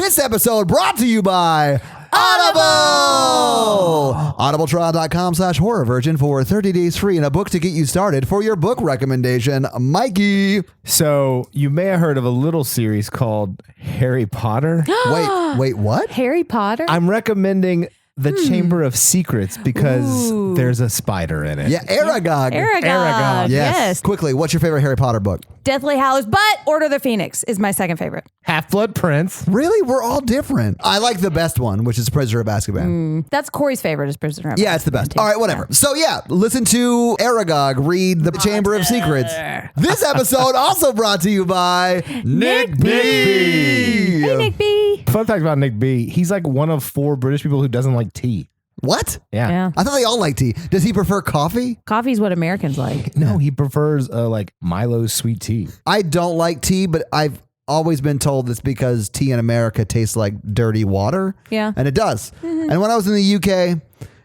This episode brought to you by Audible! audibletrial.com/horrorvirgin for 30 days free and a book to get you started. For your book recommendation, Mikey. So you may have heard of a little series called Harry Potter. Wait, what? Harry Potter? I'm recommending The Chamber of Secrets because there's a spider in it. Yeah, Aragog. Aragog. Yes. Quickly, what's your favorite Harry Potter book? Deathly Hallows, but Order of the Phoenix is my second favorite. Half-Blood Prince. Really? We're all different. I like the best one, which is Prisoner of Azkaban. That's Corey's favorite is Prisoner of Azkaban. Yeah, it's the best. too. All right, whatever. Yeah. So yeah, listen to Aragog read The Chamber of Secrets. This episode also brought to you by Nick B. Hey, Nick B. Fun fact about Nick B, he's like one of 4 British people who doesn't like tea. What? Yeah. I thought they all like tea. Does he prefer coffee? Coffee's what Americans like. No, he prefers like Milo's sweet tea. I don't like tea, but I've always been told it's because tea in America tastes like dirty water. Yeah. And it does. And when I was in the UK,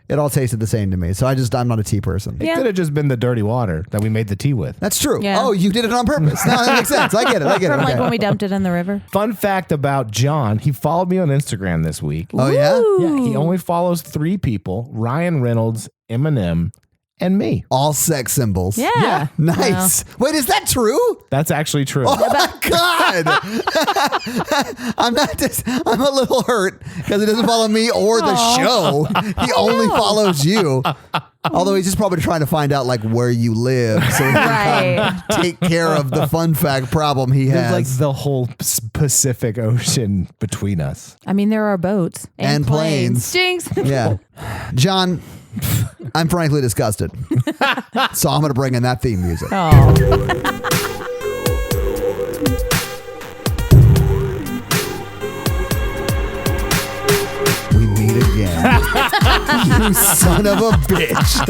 it all tasted the same to me. So I'm not a tea person. It could have just been the dirty water that we made the tea with. That's true. Yeah. Oh, you did it on purpose. No, that makes sense. I get it. From like Okay. when we dumped it in the river. Fun fact about John, he followed me on Instagram this week. Oh, yeah? Yeah, he only follows 3 people, Ryan Reynolds, Eminem, and me. All sex symbols. Yeah. Nice. Wait, is that true? That's actually true. Oh my God. I'm a little hurt because he doesn't follow me or the show. He only follows you. Although he's just probably trying to find out like where you live so he can come take care of the fun fact problem he There's has. like the whole Pacific Ocean between us. I mean, there are boats. And planes. Jinx. Yeah. John, I'm frankly disgusted. So I'm going to bring in that theme music. Oh. We meet again. You son of a bitch.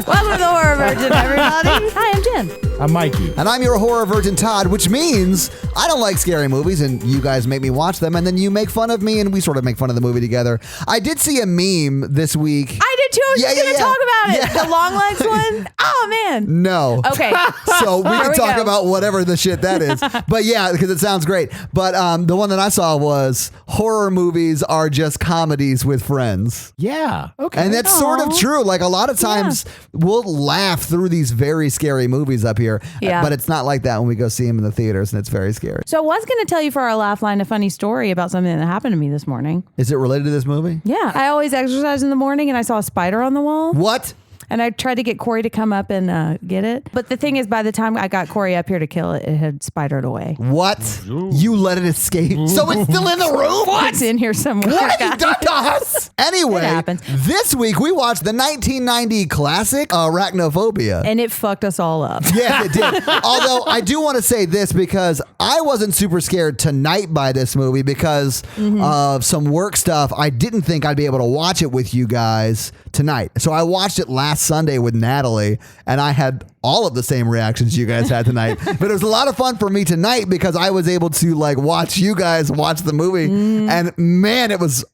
Welcome to the Horror Virgin, everybody. Hi, I'm Jen. I'm Mikey. And I'm your horror virgin Todd, which means I don't like scary movies and you guys make me watch them and then you make fun of me and we sort of make fun of the movie together. I did see a meme this week. I did too. I was just going to talk about it. The long legs one. Oh, man. No. Okay. So we can talk go. about whatever the shit that is. But yeah, because it sounds great. But the one that I saw was horror movies are just comedies with friends. Yeah. Okay. And that's sort of true. Like a lot of times we'll laugh through these very scary movies up here. Yeah. But it's not like that when we go see them in the theaters and it's very scary. So I was going to tell you for our laugh line a funny story about something that happened to me this morning. Is it related to this movie? Yeah. I always exercise in the morning and I saw a spider on the wall. What? And I tried to get Corey to come up and get it. But the thing is, by the time I got Corey up here to kill it, it had spidered away. What? You let it escape? So it's still in the room? It's in here somewhere. What have you done to us? Anyway, It happens. this week we watched the 1990 classic Arachnophobia. And it fucked us all up. Yes, it did. Although I do want to say this because I wasn't super scared tonight by this movie because of some work stuff. I didn't think I'd be able to watch it with you guys tonight. So I watched it last Sunday with Natalie and I had all of the same reactions you guys had tonight. But it was a lot of fun for me tonight because I was able to like watch you guys watch the movie. And man,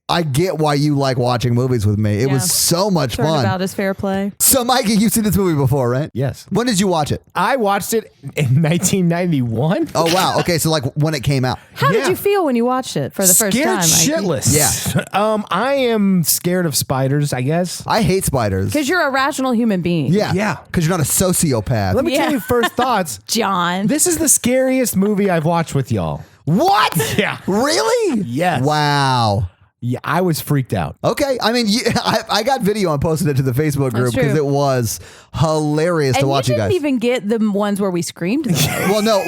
I get why you like watching movies with me. It was so much fun. About his fair play. So Mikey, you've seen this movie before, right? Yes. When did you watch it? I watched it in 1991. Oh, wow. Okay. So like when it came out. How did you feel when you watched it for the first time? Scared shitless. Yeah. I am scared of spiders, I guess. I hate spiders. Because you're a rational human being. Yeah. Yeah. Because you're not a sociopath. Let me tell you first thoughts. John. This is the scariest movie I've watched with y'all. What? Yeah. Really? Yes. Wow. Yeah, I was freaked out. Okay. I mean, I got video and posted it to the Facebook group because it was hilarious to watch you guys. And you didn't even get the ones where we screamed. Well, no,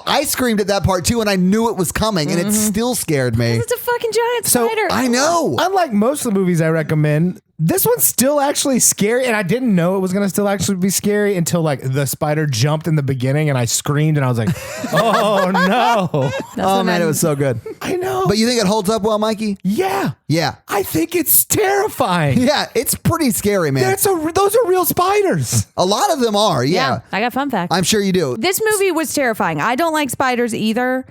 I screamed at that part too, and I knew it was coming, and it still scared me. It's a fucking giant spider. I know. Unlike most of the movies I recommend, this one's still actually scary, and I didn't know it was going to still actually be scary until like the spider jumped in the beginning, and I screamed, and I was like, "Oh no!" Oh man, it was so good. I know, But you think it holds up well, Mikey? yeah, Yeah. I think it's terrifying. Yeah, it's pretty scary, man. Those are real spiders. A lot of them are. Yeah. I got fun facts. I'm sure you do. This movie was terrifying. I don't like spiders either.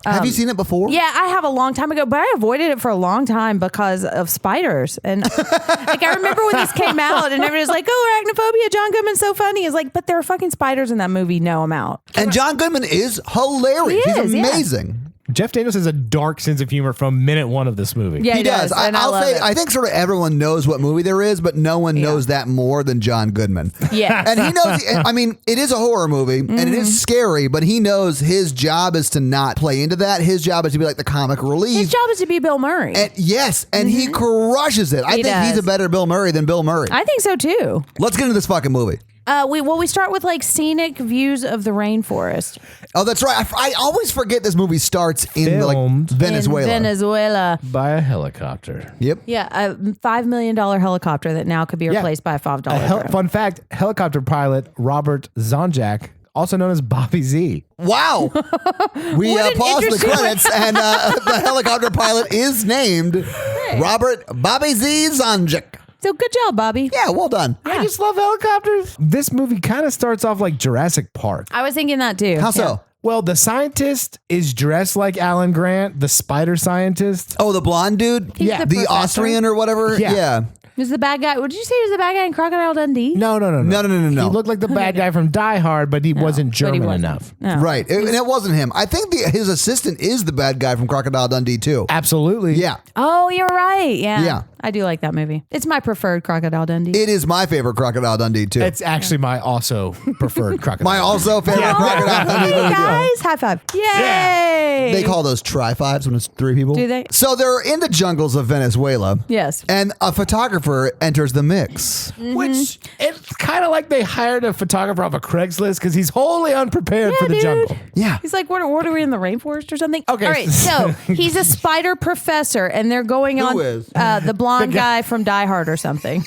Have you seen it before? Yeah, I have a long time ago, but I avoided it for a long time because of spiders. And like I remember when this came out and everybody's like, "Oh, Arachnophobia, John Goodman's so funny." It's like, but there are fucking spiders in that movie. No, I'm out. And John Goodman is hilarious. He is, He's yeah. amazing. Jeff Daniels has a dark sense of humor from minute one of this movie. Yeah, He does. and I love it. I think sort of everyone knows what movie there is, but no one knows that more than John Goodman. Yes. And he knows, I mean, it is a horror movie and it is scary, but he knows his job is to not play into that. His job is to be like the comic relief. His job is to be Bill Murray. And yes, and he crushes it. I think he's a better Bill Murray than Bill Murray. I think so too. Let's get into this fucking movie. We start with like scenic views of the rainforest. Oh, that's right. I always forget this movie starts in Filmed Venezuela. In Venezuela. By a helicopter. Yep. Yeah, a $5 million helicopter that now could be replaced by a $5 drone. Fun fact, helicopter pilot Robert Zonjak, also known as Bobby Z. Wow. We What an paused the interesting- credits, and the helicopter pilot is named Robert Bobby Z. Zonjak. So good job, Bobby. Yeah, well done. I just love helicopters. This movie kind of starts off like Jurassic Park. I was thinking that too. How so? Well, the scientist is dressed like Alan Grant, the spider scientist. Oh, the blonde dude? He's the The professor. Austrian or whatever? Yeah. Who's the bad guy? What did you say he was the bad guy in Crocodile Dundee? No. No. He looked like the bad guy from Die Hard, but he wasn't But he German wasn't. enough. No. Right. And it wasn't him. I think his assistant is the bad guy from Crocodile Dundee, too. Absolutely. Yeah. Oh, you're right. Yeah. Yeah. I do like that movie. It's my preferred Crocodile Dundee. It is my favorite Crocodile Dundee, too. It's actually my also preferred crocodile. My also favorite Crocodile Dundee. Hey guys, high five. Yay. They call those tri-fives when it's 3 people. Do they? So they're in the jungles of Venezuela. Yes. And a photographer enters the mix. Which it's kind of like they hired a photographer off of Craigslist because he's wholly unprepared for the dude. jungle. Yeah. He's like, what are we in the rainforest or something? Okay. All right. So he's a spider professor, and they're going Who on is? The blonde guy from Die Hard or something.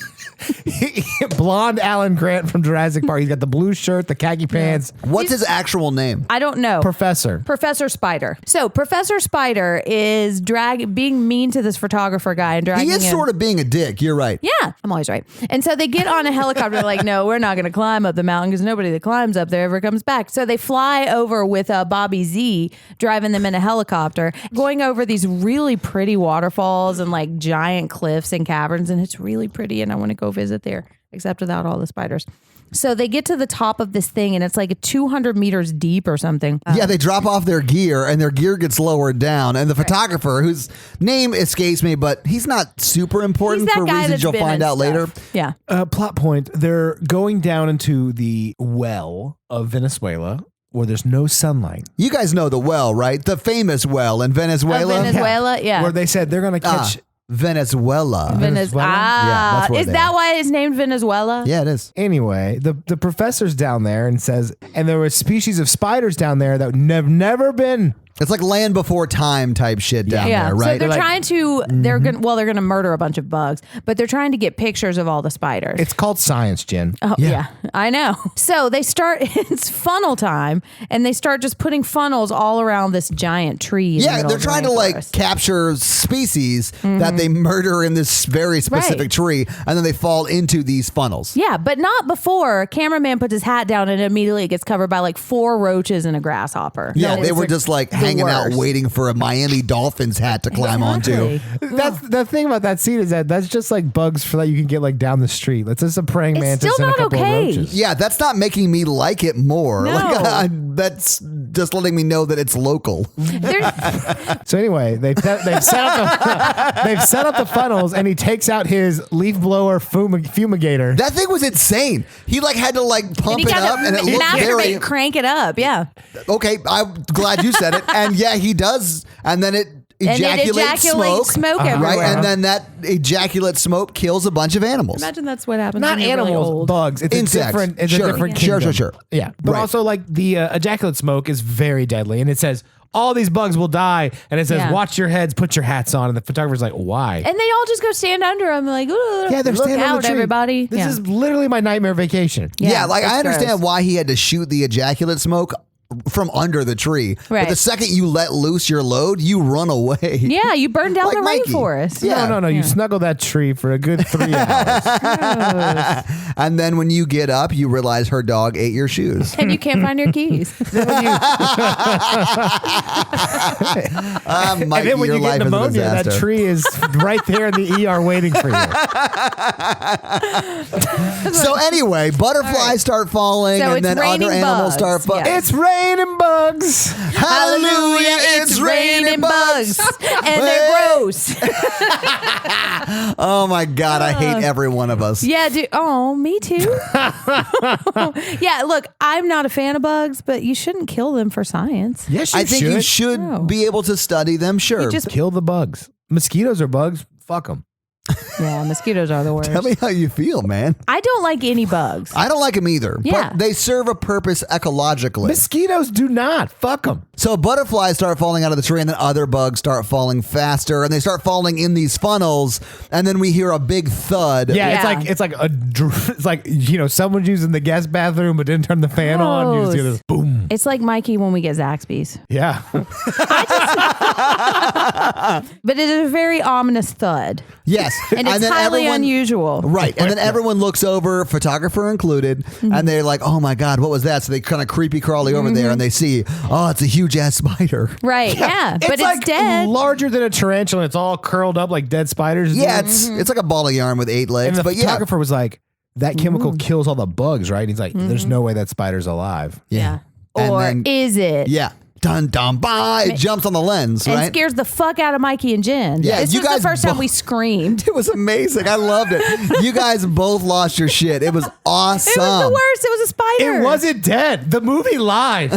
Blonde Alan Grant from Jurassic Park. He's got the blue shirt, the khaki pants. What's his actual name? I don't know. Professor. Professor Spider. So Professor Spider is being mean to this photographer guy and dragging He is him. sort of being a dick. You're right. Yeah, I'm always right. And so they get on a helicopter. They're like, no, we're not going to climb up the mountain because nobody that climbs up there ever comes back. So they fly over with Bobby Z driving them in a helicopter, going over these really pretty waterfalls and like giant cliffs and caverns. And it's really pretty. And I want to go visit there, except without all the spiders. So they get to the top of this thing and it's like 200 meters deep or something. Yeah, they drop off their gear and their gear gets lowered down. And the photographer, whose name escapes me, but he's not super important He's that for guy reasons that's you'll been find in out later. stuff. Yeah. Plot point, they're going down into the well of Venezuela where there's no sunlight. You guys know the well, right? The famous well in Venezuela. Venezuela, yeah. Where they said they're going to catch... Venezuela. Venezuela? Yeah, that's where is they that are. why it's named Venezuela? Yeah, it is. Anyway, the professor's down there and says, and there were species of spiders down there that have never been... It's like Land Before Time type shit down Yeah, there, right? so they're Like- trying to. They're gonna murder a bunch of bugs, but they're trying to get pictures of all the spiders. It's called science, Jen. Oh, yeah, I know. So they start. It's funnel time, and they start just putting funnels all around this giant tree. In the Yeah, middle they're of the trying to like rainforest. capture species that they murder in this very specific Right. tree, and then they fall into these funnels. Yeah, but not before. Cameraman puts his hat down, and immediately it gets covered by like 4 roaches and a grasshopper. Yeah, That they is were just like the hanging out worst. waiting for a Miami Dolphins hat to climb onto. Exactly. That's the thing about that scene is that's just like bugs for that you can get like down the street. That's just a praying It's mantis still and a not couple okay. of roaches. Yeah, that's not making me like it more. No. Like, that's just letting me know that it's local. There's- So anyway, they've set up the funnels, and he takes out his leaf blower fumigator. That thing was insane. He like had to like pump it up, and it looked very crank it up. Yeah. okay. I'm glad you said it, and yeah, he does, and then it ejaculates smoke everywhere. right, and then that ejaculate smoke kills a bunch of animals. Imagine that's what happens. Not when you're really animals, old. bugs. It's Insects. a different. It's Sure. a different Sure, kingdom. sure. Yeah, but Right. also like the ejaculate smoke is very deadly, and it says all these bugs will die, and it says Yeah. watch your heads, put your hats on, and the photographer's like, why? And they all just go stand under him, like, ooh, Yeah, they're look standing on out, the tree. everybody. This Yeah. is literally my nightmare vacation. Yeah, like I it's understand gross. why he had to shoot the ejaculate smoke from under the tree. But Right. the second you let loose your load, you run away. Yeah, you burn down Like the Mikey. rainforest. Yeah. No, you snuggle that tree for a good 3 hours. And then when you get up, you realize her dog ate your shoes. And you can't find your keys. Mikey, And then when your you life get is a pneumonia, that disaster. tree is right there in the ER waiting for you. So anyway, butterflies start falling, So and it's then other raining animals bugs. start falling. Yeah. It's raining raining bugs. Hallelujah, it's raining bugs. And they're gross. Oh my God, I hate every one of us. Yeah, dude. Oh, me too. Yeah, look, I'm not a fan of bugs, but you shouldn't kill them for science. Yes, you I think you should No. be able to study them, sure. You just kill the bugs. Mosquitoes are bugs. Fuck them. Yeah, mosquitoes are the worst. Tell me how you feel, man. I don't like any bugs. I don't like them either, Yeah. but they serve a purpose ecologically. Mosquitoes do not. Fuck them. So butterflies start falling out of the tree, and then other bugs start falling faster, and they start falling in these funnels, and then we hear a big thud. Yeah, it's like you know, someone's using the guest bathroom but didn't turn the fan on. You just hear this boom. It's like Mikey when we get Zaxby's. Yeah. But it is a very ominous thud. Yes. And it's then highly unusual. Right. And then everyone looks over, photographer included, and they're like, oh my God, what was that? So they kind of creepy crawly over there and they see, oh, it's a huge ass spider. Right, yeah. But it's like dead. larger than a tarantula. It's all curled up like dead spiders. Yeah, it's like a ball of yarn with 8 legs. And the But photographer was like, that chemical kills all the bugs, right? He's like, there's no way that spider's alive. Yeah. And Or then- is it? yeah. Dun dun bye. It jumps on the lens, And right? scares the fuck out of Mikey and Jen. Yeah, This you was guys the first time both- we screamed. It was amazing. I loved it. You guys both lost your shit. It was awesome. It was the worst. It was a spider. It wasn't dead. The movie lied.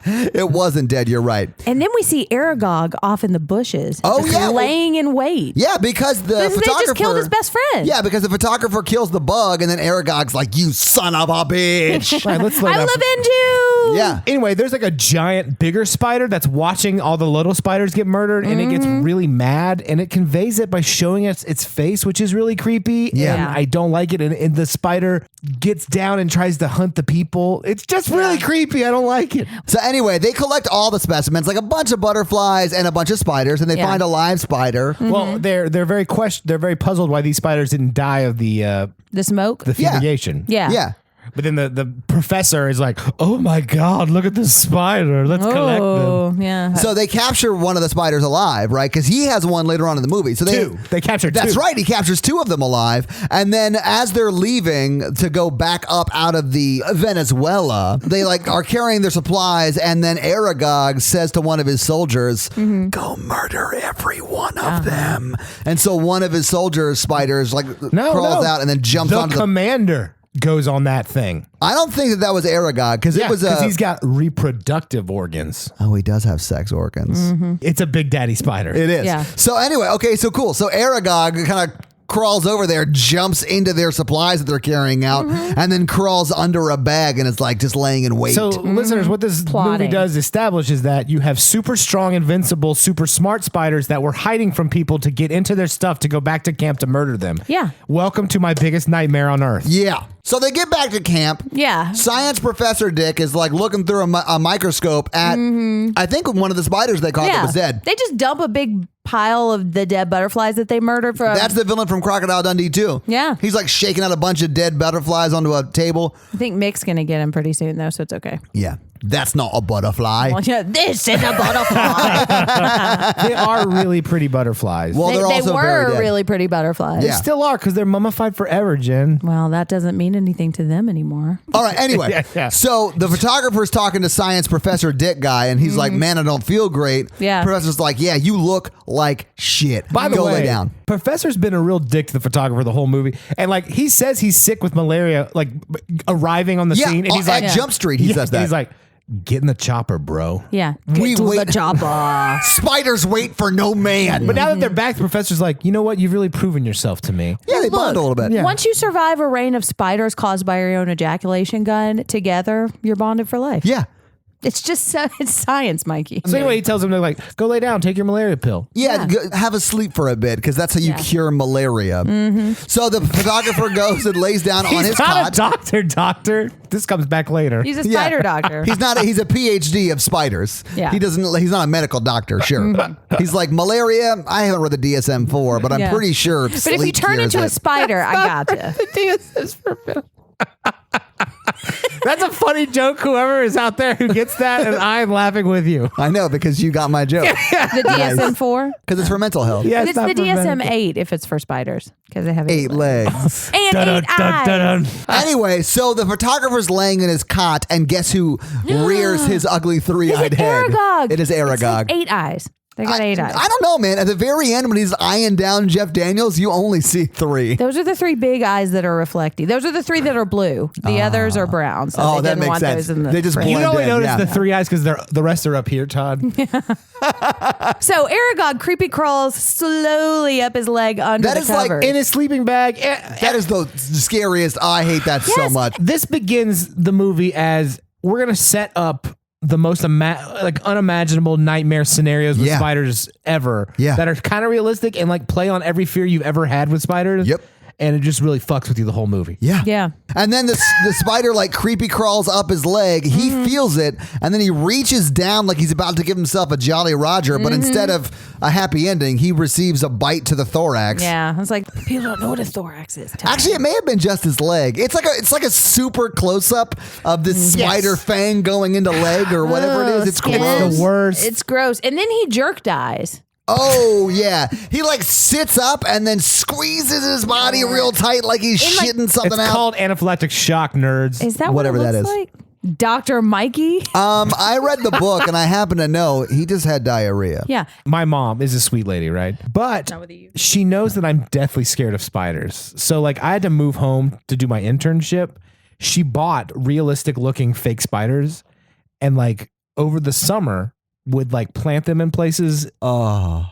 It wasn't dead. You're right. And then we see Aragog off in the bushes. Oh, just yeah. laying in wait. Yeah, because the They photographer just killed his best friend. Yeah, because the photographer kills the bug, and then Aragog's like, "You son of a bitch." Right, let's slow I down. will avenge you. Yeah. Anyway, there's like a giant, bigger spider that's watching all the little spiders get murdered, and it gets really mad, and it conveys it by showing us its face, which is really creepy. Yeah. And I don't like it. And the spider gets down and tries to hunt the people. It's just really creepy. I don't like it. So anyway, they collect all the specimens, like a bunch of butterflies and a bunch of spiders, and they Yeah. find a live spider. Well, they're very they're very puzzled why these spiders didn't die of the The smoke. Yeah. fumigation. Yeah. Yeah. But then the professor is like, "Oh my God, look at this spider. Let's collect them." Oh, yeah. So they capture one of the spiders alive, right? Because he has one later on in the movie. So They captured That's two. right. He captures 2 of them alive. And then as they're leaving to go back up out of the Venezuela, they like are carrying their supplies. And then Aragog says to one of his soldiers, go murder every one of them. And so one of his soldiers, spiders, like crawls out and then jumps the onto the... commander goes on that thing. I don't think that was Aragog because it was because he's got reproductive organs. Oh, he does have sex organs. It's a big daddy spider. It is. Yeah. So anyway, okay, so cool. So Aragog kind of crawls over there, jumps into their supplies that they're carrying out, and then crawls under a bag and is like just laying in wait. So, listeners, what this movie Plotting. does establish is that you have super strong, invincible, super smart spiders that were hiding from people to get into their stuff to go back to camp to murder them. Yeah. Welcome to my biggest nightmare on earth. yeah. So they get back to camp. Yeah. Science professor Dick is like looking through a microscope at, I think one of the spiders they caught that was dead. They just dump a big pile of the dead butterflies that they murdered from. That's the villain from Crocodile Dundee too. Yeah. He's like shaking out a bunch of dead butterflies onto a table. I think Mick's going to get him pretty soon, though, so it's okay. Yeah. That's not a butterfly. Well, yeah, this is a butterfly. They are really pretty butterflies. Well, they they're also very were dead. really pretty butterflies. Yeah. Still are because they're mummified forever, Jen. Well, that doesn't mean anything to them anymore. All right. Anyway, Yeah. So the photographer's talking to science professor Dick guy, and he's like, "Man, I don't feel great." Yeah. Professor's like, "Yeah, you look like shit. By the Go way, lay down." Professor's been a real dick to the photographer the whole movie, and like he says he's sick with malaria, like arriving on the Yeah, scene, and he's at like, Jump Street, he says that. He's like, "Get in the chopper, bro." Yeah. We Get to wait- the chopper. Spiders wait for no man. But now that they're back, the professor's like, "You know what? You've really proven yourself to me." yeah, they bond a little bit. Yeah. Once you survive a reign of spiders caused by your own ejaculation gun together, you're bonded for life. Yeah. It's just it's science, Mikey. So anyway, he tells him to like, "Go lay down, take your malaria pill." Yeah, have a sleep for a bit because that's how you cure malaria. So the photographer goes and lays down on He's his not cot. a doctor. This comes back later. He's a spider Yeah. doctor. He's not. He's a PhD of spiders. Yeah. He doesn't. He's not a medical doctor. Sure. He's like malaria. I haven't read the DSM-4, but I'm Yeah. pretty sure. But if you turn into a spider, I gotcha. That's a funny joke, whoever is out there who gets that, and I'm laughing with you. I know, because you got my joke. The DSM-4? Because it's for mental health. Yeah, But it's the DSM-8 if it's for spiders, because they have 8 legs. And 8 eyes. Anyway, so the photographer's laying in his cot, and guess who rears his ugly 3-eyed Is it head? Aragog? It is Aragog. 8 eyes. They got 8 eyes. I don't know, man. At the very end, when he's eyeing down Jeff Daniels, you only see 3. Those are the 3 big eyes that are reflecting. Those are the 3 that are blue. The others are brown. So Oh, they that didn't makes want sense. those in the They just frame. blend You only in, notice yeah. the 3 eyes because the rest are up here, Todd. So Aragog creepy crawls slowly up his leg under That the is like covers. In his sleeping bag. That is the scariest. I hate that so Yes. much. This begins the movie as we're going to set up the most unimaginable nightmare scenarios with Yeah. spiders ever Yeah. that are kind of realistic and like play on every fear you've ever had with spiders. Yep. And it just really fucks with you the whole movie. Yeah. Yeah. And then the spider like creepy crawls up his leg. He feels it, and then he reaches down like he's about to give himself a Jolly Roger, but instead of a happy ending, he receives a bite to the thorax. Yeah. I was like, people don't know what a thorax is. Actually, it may have been just his leg. It's like a super close up of this spider fang going into leg or whatever it is. It's skin. gross. It's the worst. It's gross. And then he jerk dies. Oh yeah, he like sits up and then squeezes his body real tight like he's In, like- shitting something It's out. called anaphylactic shock, nerds. Is that Whatever what it that looks is. like? Dr. Mikey? I read the book and I happen to know he just had diarrhea. Yeah. My mom is a sweet lady, right? But Not with you. she knows that I'm deathly scared of spiders. So like I had to move home to do my internship. She bought realistic looking fake spiders and like over the summer would like plant them in places. Oh.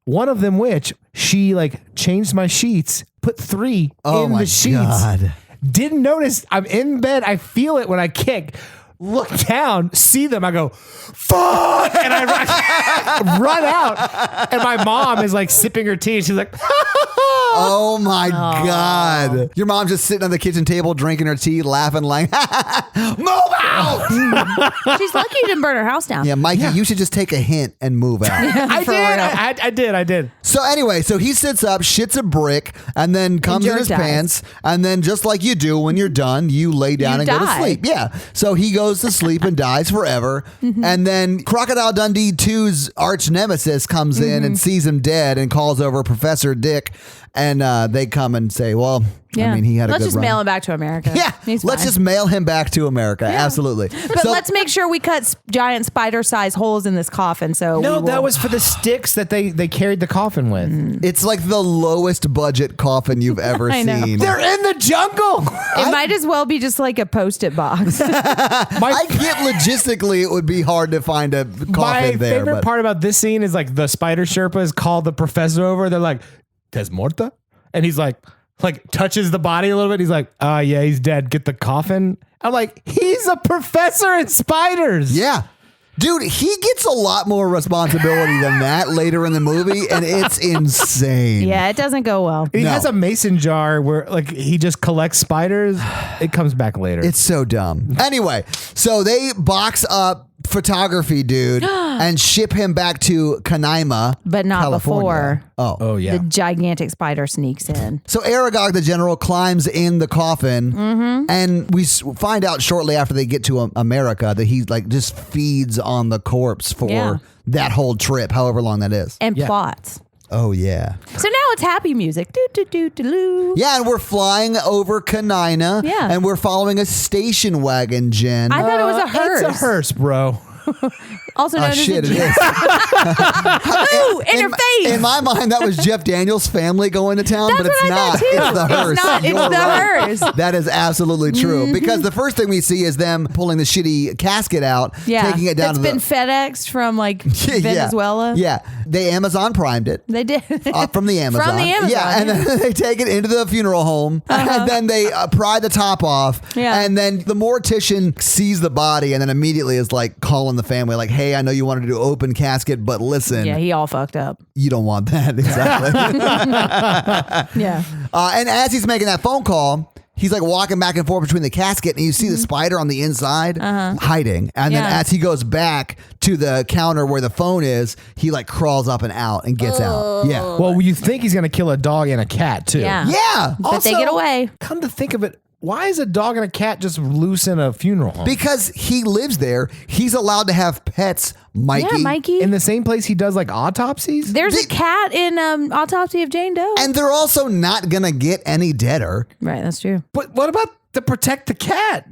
One of them which she like changed my sheets, put 3 Oh in my the sheets. God. Didn't notice. I'm in bed. I feel it when I kick. Look down, see them. I go, fuck! And I run out. And my mom is like sipping her tea. And she's like, Oh my God. Your mom just sitting on the kitchen table drinking her tea, laughing like, move out. She's lucky you didn't burn her house down. Yeah, Mikey, you should just take a hint and move out. I For did. real. I did. So anyway, so he sits up, shits a brick, and then comes in jerk his dies. pants, and then just like you do when you're done, you lay down You and go to die. sleep. Yeah. So he goes to sleep and dies forever. And then Crocodile Dundee 2's arch nemesis comes in and sees him dead and calls over Professor Dick, and they come and say, well, Yeah. I mean, he had a Let's good just run. mail him back to America. Yeah, He's let's fine. just mail him back to America. Absolutely. But let's make sure we cut giant spider-sized holes in this coffin. So No, we will- that was for the sticks that they carried the coffin with. It's like the lowest budget coffin you've ever I know. seen. They're in the jungle. It might as well be just like a Post-it box. I get logistically it would be hard to find a coffin My there. favorite But part about this scene is like the spider Sherpas call the professor over. They're like, "Tes morta," and he's like touches the body a little bit. He's like, "Oh yeah, he's dead. Get the coffin." I'm like, he's a professor in spiders. yeah. Dude, he gets a lot more responsibility than that later in the movie, and it's insane. Yeah, it doesn't go well. He No. has a mason jar where like he just collects spiders. It comes back later. It's so dumb. Anyway, so they box up photography dude and ship him back to Canaima, But not California. before oh yeah. the gigantic spider sneaks in. So Aragog, the general, climbs in the coffin, and we find out shortly after they get to America that he like just feeds on the corpse for Yeah. that whole trip, however long that is. And Yeah. plots. Oh yeah, So now it's happy music. Do, do, do, do, do. yeah, and we're flying over Canaima, Yeah. and we're following a station wagon, Jen. I thought it was a hearse. It's a hearse, bro. Also known as Shit, a it is. Ooh, in your face. In my mind, that was Jeff Daniels' family going to town, That's but it's what I not. thought, too. It's the hearse. It's not. It's You're the right. hearse. That is absolutely true. Because the first thing we see is them pulling the shitty casket out, Yeah. taking it down It's to been the FedExed from like Venezuela. Yeah, they Amazon Primed it. They did. From the Amazon. From the Amazon, Yeah, and then they take it into the funeral home, and then they pry the top off. Yeah. And then the mortician sees the body and then immediately is like calling the family, like, hey, I know you wanted to do open casket, but listen, Yeah, he all fucked up. you don't want that. Exactly. Yeah. And as he's making that phone call, he's like walking back and forth between the casket, and you see the spider on the inside hiding. And then Yeah. as he goes back to the counter where the phone is, he like crawls up and out and gets out. Yeah. Well, you think he's gonna kill a dog and a cat too. Yeah. Yeah. But they get away. Come to think of it, why is a dog and a cat just loose in a funeral home? Because he lives there. He's allowed to have pets, Mikey. Yeah, Mikey. In the same place he does like autopsies? There's a cat in Autopsy of Jane Doe. And they're also not going to get any deader. Right, that's true. But what about to protect the cat?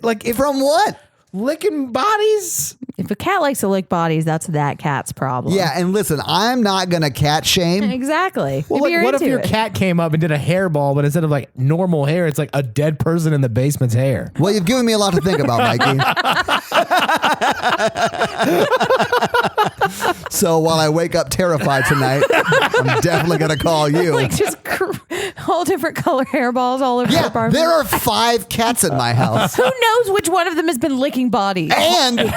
Like if From what? licking bodies? If a cat likes to lick bodies, that's that cat's problem. Yeah, and listen, I'm not going to cat shame. Exactly. Well, like, what if your cat came up and did a hairball, but instead of like normal hair, it's like a dead person in the basement's hair? Well, you've given me a lot to think about, Mikey. So while I wake up terrified tonight, I'm definitely going to call you. like just whole different color hairballs all over the Yeah, apartment? there are 5 cats in my house. Who knows which one of them has been licking bodies? And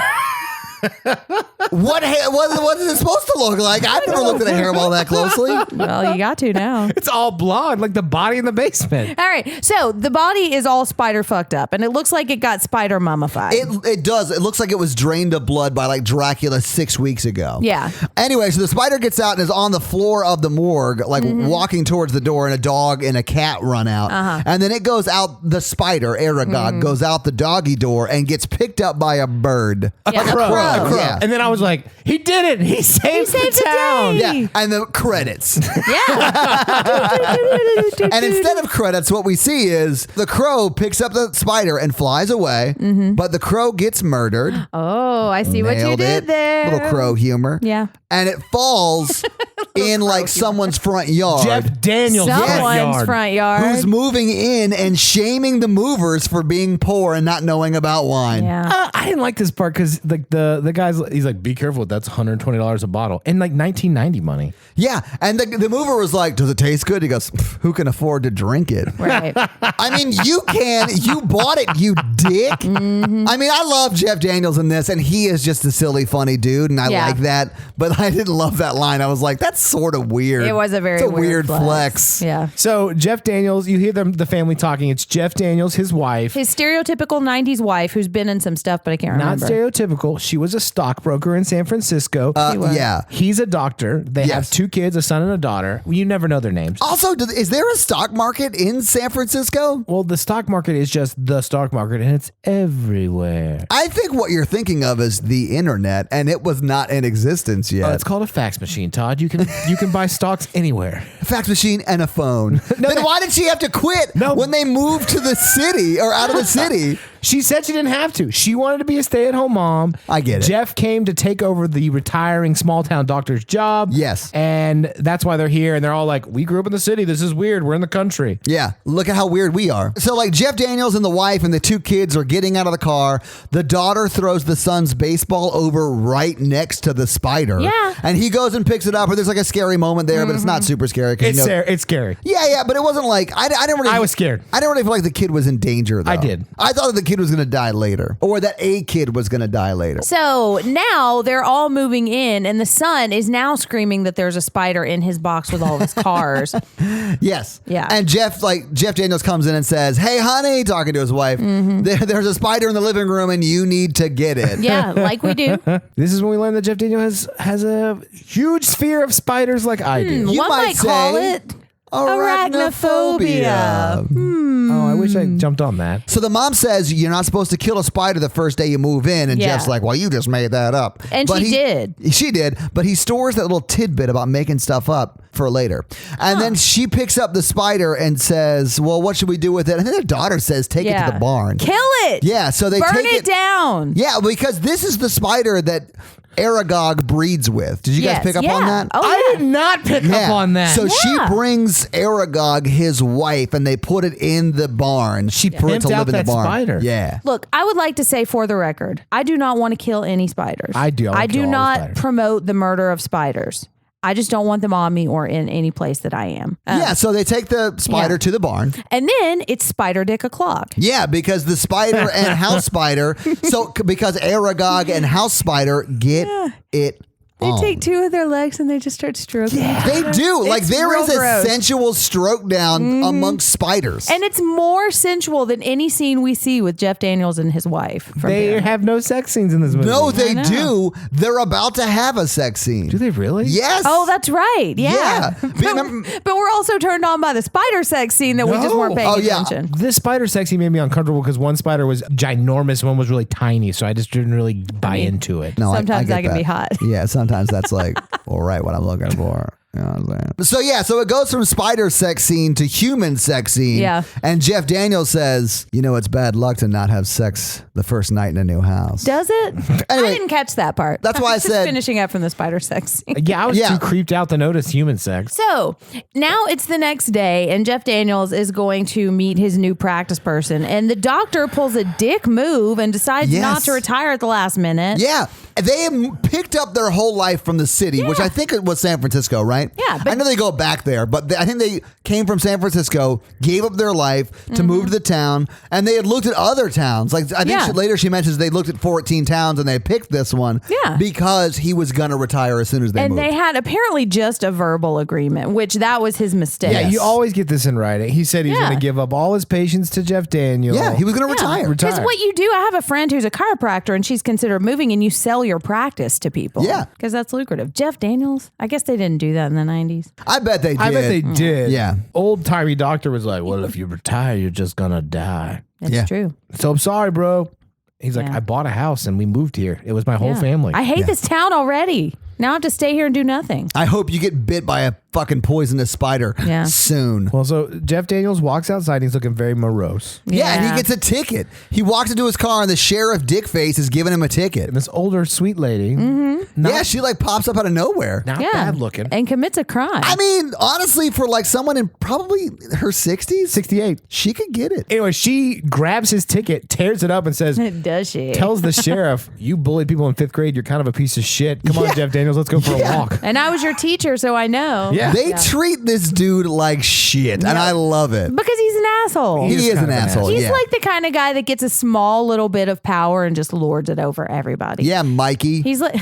what is it supposed to look like? I've never looked at a hairball that closely. Well, you got to now. It's all blonde, like the body in the basement. All right, so the body is all spider fucked up, and it looks like it got spider mummified. It does. It looks like it was drained of blood by like Dracula 6 weeks ago. Yeah. Anyway, so the spider gets out and is on the floor of the morgue, like walking towards the door, and a dog and a cat run out. And then it goes out, the spider, Aragog, goes out the doggy door and gets picked up by a bird. Yeah, a crow. Yeah. And then I was like, he did it. He saved the town. day. Yeah, and the credits. Yeah. And instead of credits, what we see is the crow picks up the spider and flies away, but the crow gets murdered. Oh, I see what you Nailed did it. there. Little crow humor. Yeah. And it falls in like someone's front yard. Jeff Daniels' Someone's front yard. Who's moving in and shaming the movers for being poor and not knowing about wine. Yeah. I didn't like this part because like the guy's, he's like, be careful, that's $120 a bottle in like 1990 money. Yeah, and the mover was like, does it taste good? He goes, who can afford to drink it? Right. I mean, you can. You bought it, you dick. I mean, I love Jeff Daniels in this, and he is just a silly, funny dude, and I like that. But I didn't love that line. I was like, that's sort of weird. It was a very it's a weird flex. Yeah. So Jeff Daniels, you hear the family talking. It's Jeff Daniels, his wife. His stereotypical 90s wife who's been in some stuff, but I can't Not remember. stereotypical. She was a stockbroker in San Francisco. Yeah. He's a doctor. They have 2 kids, a son and a daughter. You never know their names. Also, is there a stock market in San Francisco? Well, the stock market is just the stock market, and it's everywhere. I think what you're thinking of is the internet, and it was not in existence yet. It's called a fax machine, Todd. You can buy stocks anywhere. A fax machine and a phone. Then why did she have to quit when they moved to the city or out of the city? She said she didn't have to. She wanted to be a stay-at-home mom. I get it. Jeff came to take over the retiring small-town doctor's job. Yes. And that's why they're here. And they're all like, we grew up in the city. This is weird. We're in the country. Yeah, look at how weird we are. So like Jeff Daniels and the wife and the 2 kids are getting out of the car. The daughter throws the son's baseball over right next to the spider. Yeah. And he goes and picks it up, and there's like a scary moment there, but it's not super scary. It's scary. Yeah, but it wasn't like, I didn't really. I was scared. I didn't really feel like the kid was in danger, though. I did. I thought that the kid was going to die later, or that a kid was going to die later. So now they're all moving in, and the son is now screaming that there's a spider in his box with all of his cars. Yes. Yeah. And Jeff Daniels comes in and says, "Hey, honey," talking to his wife, there's a spider in the living room, and you need to get it. Yeah, like we do. This is when we learn that Jeff Daniels has a huge fear of spiders like I do. You One might call say it arachnophobia. Oh, I wish I jumped on that. So the mom says you're not supposed to kill a spider the first day you move in, and Yeah. Jeff's like, "Well, you just made that up." And But she did. She did, but he stores that little tidbit about making stuff up for later. And then she picks up the spider and says, "Well, what should we do with it?" And then her daughter says, "Take it to the barn." Kill it. Yeah, so they Burn take it down. Yeah, because this is the spider that Aragog breeds with. Did you guys pick up on that? Oh, I yeah. did not pick up on that. So she Yeah. brings Aragog his wife, and they put it in the barn. She for it to Pimped out live in the that barn. spider. Yeah. Look, I would like to say for the record, I do not want to kill any spiders. I do. I wanna I kill do all the not spiders. promote the murder of spiders. I just don't want them on me or in any place that I am. Yeah, so they take the spider Yeah. to the barn. And then it's Spider Dick o'clock. Yeah, because the spider and house spider. So because Aragog and house spider get it They take two of their legs and they just start stroking. They do. Like, It's there is real a gross. sensual stroke down amongst spiders. And it's more sensual than any scene we see with Jeff Daniels and his wife. from They Parenthood. have no sex scenes in this movie. no, they know. do. They're about to have a sex scene. Do they really? Yes. Oh, that's right. Yeah. Yeah. But we're also turned on by the spider sex scene that we just weren't paying Oh, yeah. attention. This spider sex scene made me uncomfortable because one spider was ginormous, one was really tiny, so I just didn't really buy into it. No, Sometimes get that can that. be hot. Yeah, sometimes that's like, all right, what I'm looking for. You know what I'm saying? So it goes from spider sex scene to human sex scene. Yeah. And Jeff Daniels says, it's bad luck to not have sex the first night in a new house. Does it? Anyway, I didn't catch that part. that's why I was just said- finishing up from the spider sex scene. Yeah, I was Yeah. too creeped out to notice human sex. So now it's the next day, and Jeff Daniels is going to meet his new practice person, and the doctor pulls a dick move and decides Yes. not to retire at the last minute. Yeah. They picked up their whole life from the city, which I think it was San Francisco, right? Yeah, but- I know they go back there, but I think they came from San Francisco, gave up their life to move to the town, and they had looked at other towns. Like, I think Yeah. later she mentions they looked at 14 towns and they picked this one because he was going to retire as soon as they And moved. they had apparently just a verbal agreement, which that was his mistake. Yeah, you always get this in writing. He said he's Yeah. going to give up all his patients to Jeff Daniels. Yeah, he was going to retire. Because what you do, I have a friend who's a chiropractor and she's considered moving, and you sell your practice to people. Yeah. Because that's lucrative. Jeff Daniels, I guess they didn't do that in the 90s. I bet they did. I bet they did. Yeah. Old-timey doctor was like, well, if you retire, you're just going to die. It's Yeah. true. So I'm sorry, bro. He's like, Yeah. I bought a house and we moved here. It was my whole family. I hate this town already. Now I have to stay here and do nothing. I hope you get bit by a fucking poisonous spider soon. Well, so Jeff Daniels walks outside. And he's looking very morose. Yeah, and he gets a ticket. He walks into his car and the sheriff Dickface is giving him a ticket. And this older, sweet lady, Yeah, she like pops up out of nowhere. not bad looking. And commits a crime. I mean, honestly, for like someone in probably her 60s, 68. she could get it. Anyway, she grabs his ticket, tears it up, and says, Does she? tells the sheriff, you bullied people in 5th grade. You're kind of a piece of shit. Come on, Jeff Daniels. Let's go for a walk. And I was your teacher, so I know. Yeah. They treat this dude like shit, and I love it. Because he's an asshole. He is kind an of an asshole. He's yeah. like the kind of guy that gets a small little bit of power and just lords it over everybody. Yeah, Mikey. He's like,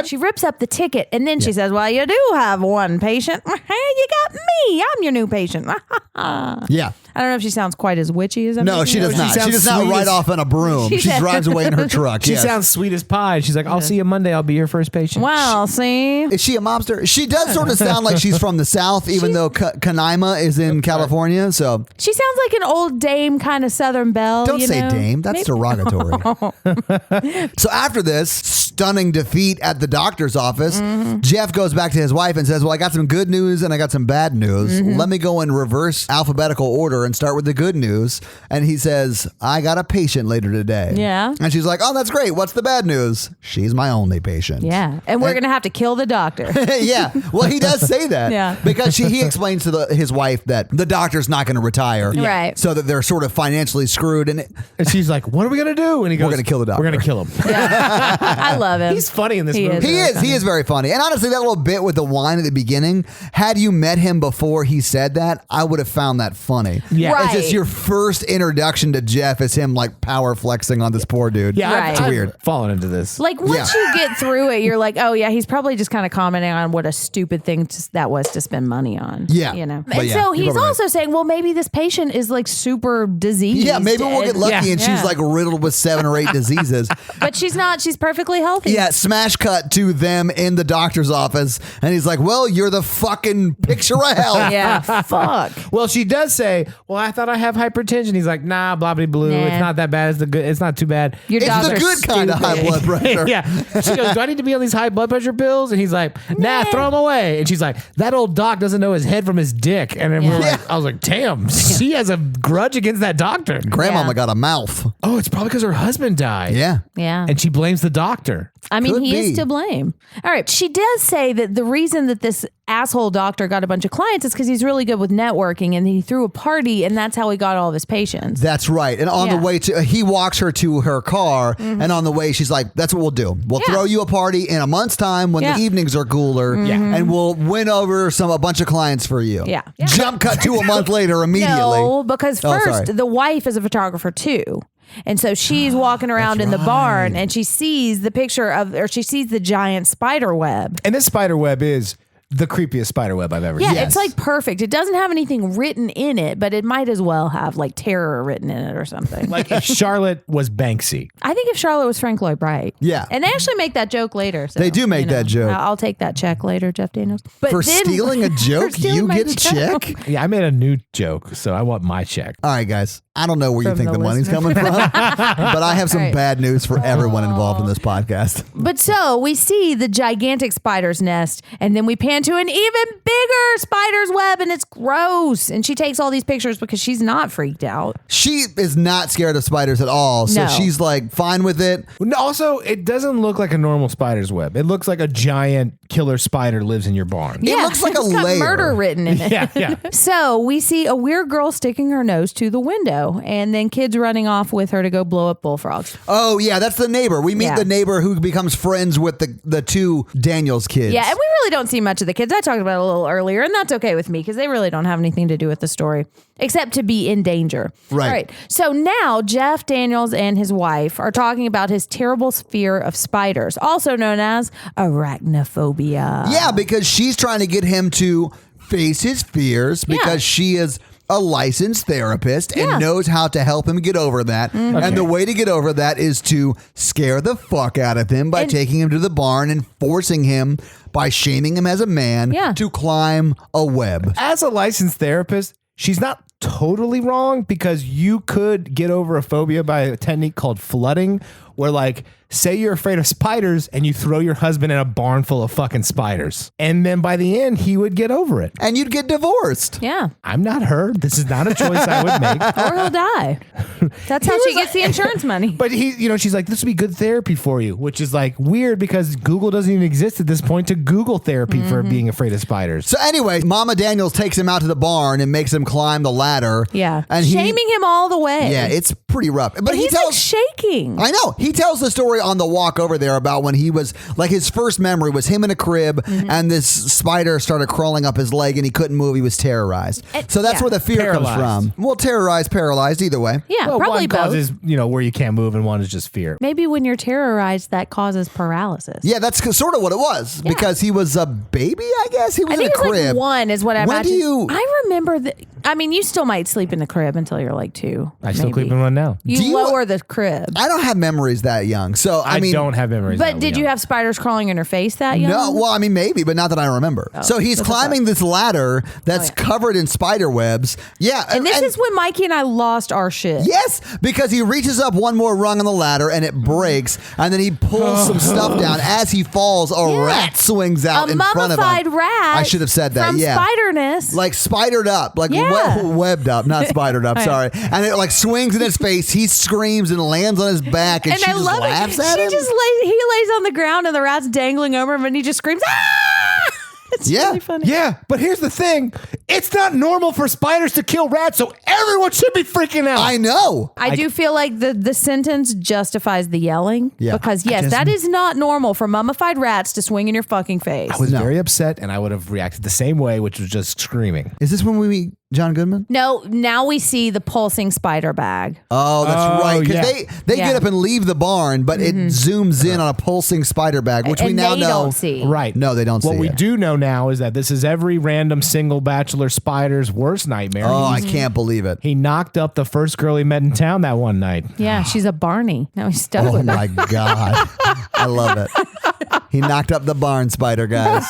she rips up the ticket and then she says, well, you do have one patient. You got me. I'm your new patient. Yeah. I don't know if she sounds quite as witchy as I'm No, she does she not. She sounds does not sweet ride as- off in a broom. She She said- drives away in her truck. She yes. sounds sweet as pie. She's like, I'll see you Monday. I'll be your first patient. Well, see? Is she a mobster? She does sort of sound like she's from the South, even though Canaima is in California. So She sounds like an old dame kind of Southern belle. don't you say know? dame. That's Maybe- derogatory. So after this stunning defeat at the doctor's office, Jeff goes back to his wife and says, well, I got some good news and I got some bad news. Let me go in reverse alphabetical order and start with the good news. And he says, I got a patient later today. Yeah. And she's like, oh, that's great. What's the bad news? She's my only patient. Yeah. And we're going to have to kill the doctor. Yeah. Well, he does say that. Yeah. Because he explains to his wife that the doctor's not going to retire. Right. So that they're sort of financially screwed. And And she's like, what are we going to do? And he goes, We're gonna kill the doctor. We're going to kill him. I love him. He's funny in this He movie. is. he is very funny. And honestly, that little bit with the wine at the beginning, had you met him before he said that, I would have found that funny. Yeah. Right. It's just your first introduction to Jeff is him like power flexing on this poor dude. Yeah, Right. I've weird. fallen into this. Like once you get through it, you're like, oh yeah, he's probably just kind of commenting on what a stupid thing that was to spend money on. Yeah. you know. But And yeah, so you're he's probably also saying, well, maybe this patient is like super diseased. Yeah, maybe we'll get lucky and she's Yeah. like riddled with 7 or 8 diseases. But she's not. She's perfectly healthy. Yeah, smash cut to them in the doctor's office. And he's like, well, you're the fucking picture of health. Yeah. Fuck. Well, she does say, well, I thought I have hypertension. He's like, nah, blah, blah, blue. Nah. It's not that bad. It's not too bad. Your It's the doctor's good kind of high stupid. blood pressure. Yeah. She goes, do I need to be on these high blood pressure pills? And he's like, nah, throw them away. And she's like, that old doc doesn't know his head from his dick. And then we're Yeah. like, I was like, damn, she has a grudge against that doctor. Grandmama Yeah. got a mouth. Oh, it's probably because her husband died. Yeah. Yeah. And she blames the doctor. I mean, Could he be. is to blame. All right. She does say that the reason that this asshole doctor got a bunch of clients is because he's really good with networking and he threw a party and that's how he got all of his patients. That's right. And on Yeah. the way to, he walks her to her car. And on the way, she's like, that's what we'll do. We'll Yeah. throw you a party in a month's time when Yeah. the evenings are cooler. And we'll win over a bunch of clients for you. Yeah. Jump cut to a month later immediately. No, because Oh, first sorry. the wife is a photographer too. And so she's walking around in the barn and she sees the picture of, or she sees the giant spider web. And this spider web is the creepiest spider web I've ever seen. Yeah, it's like perfect. It doesn't have anything written in it, but it might as well have like terror written in it or something. Like if Charlotte was Banksy. I think if Charlotte was Frank Lloyd Wright. Yeah. And they actually make that joke later. So, They do make that joke. I'll take that check later, Jeff Daniels. But For then- stealing a for joke, stealing you my get a joke. check? Yeah, I made a new joke, so I want my check. All right, guys. I don't know where you From think the the money's listener. coming from, but I have some All right. bad news for everyone involved in this podcast. But so we see the gigantic spider's nest, and then we pan to an even bigger spider's web, and it's gross. And she takes all these pictures because she's not freaked out. She is not scared of spiders at all, so No. she's like fine with it. Also, it doesn't look like a normal spider's web. It looks like a giant killer spider lives in your barn. It looks like a it's got layer. murder written in it. Yeah. So we see a weird girl sticking her nose to the window, and then kids running off with her to go blow up bullfrogs. Oh yeah, that's the neighbor. We meet Yeah. the neighbor who becomes friends with the two Daniels kids. Yeah, and we really don't see much of the kids. I talked about it a little earlier, and that's okay with me because they really don't have anything to do with the story except to be in danger. Right. All right. So now Jeff Daniels and his wife are talking about his terrible fear of spiders, also known as arachnophobia. Yeah, because she's trying to get him to face his fears because she is a licensed therapist and knows how to help him get over that. And the way to get over that is to scare the fuck out of him by taking him to the barn and forcing him by shaming him as a man to climb a web. As a licensed therapist, she's not totally wrong because you could get over a phobia by a technique called flooding, where like say you're afraid of spiders and you throw your husband in a barn full of fucking spiders. And then by the end, he would get over it. And you'd get divorced. Yeah. I'm not her. This is not a choice I would make. Or he'll die. That's how she gets the insurance money. But she's like, this would be good therapy for you, which is like weird because Google doesn't even exist at this point to Google therapy for being afraid of spiders. So anyway, Mama Daniels takes him out to the barn and makes him climb the ladder. Yeah. And Shaming him all the way. Yeah, it's pretty rough. But And he he's tells like shaking. I know. He tells the story on the walk over there about when he was like his first memory was him in a crib and this spider started crawling up his leg and he couldn't move. He was terrorized. So that's where the fear comes Paralyzed. from. Well, terrorized, paralyzed, either way. Yeah, Well, probably one both. causes, where you can't move, and one is just fear. Maybe when you're terrorized, that causes paralysis. Yeah, that's sort of what it was because he was a baby, I guess. He was I think in a it's crib. like one is what I When imagine. do you- I remember that. I mean, you still might sleep in the crib until you're like 2. I still maybe. sleep in one now. You, Do you- lower the crib. I don't have memories that young. So, I mean, don't have memories. But did you have spiders crawling in her face that young? No, well, I mean, maybe, but not that I remember. So he's climbing this ladder that's covered in spider webs. Yeah. And this is when Mikey and I lost our shit. Yes, because he reaches up one more rung on the ladder and it breaks, and then he pulls some stuff down. As he falls, a rat swings out A in front of mummified him. rat. I should have said that. From Yeah, Spiderness. like spidered up, like Yeah. webbed up, not spidered up. Sorry, and it like swings in his face. He screams and lands on his back, and she I just love laughs it. at him. He lays on the ground and the rat's dangling over him and he just screams, ah! It's really funny. Yeah, but here's the thing. It's not normal for spiders to kill rats, so everyone should be freaking out. I know. I do feel like the sentence justifies the yelling. Yeah. Because, yes, that is not normal for mummified rats to swing in your fucking face. I was very upset, and I would have reacted the same way, which was just screaming. Is this when we meet John Goodman? No, now we see the pulsing spider bag. Oh, that's right. Because yeah. they Yeah. get up and leave the barn, but it zooms in on a pulsing spider bag, which we And now they know. don't see. Right. No, they don't What see we it. do know now is that this is every random single bachelor spider's worst nightmare. Oh, I can't believe it. He knocked up the first girl he met in town that one night. Yeah, she's a Barney. Now he's stuck Oh with her. my God. I love it. He knocked up the barn spider, guys.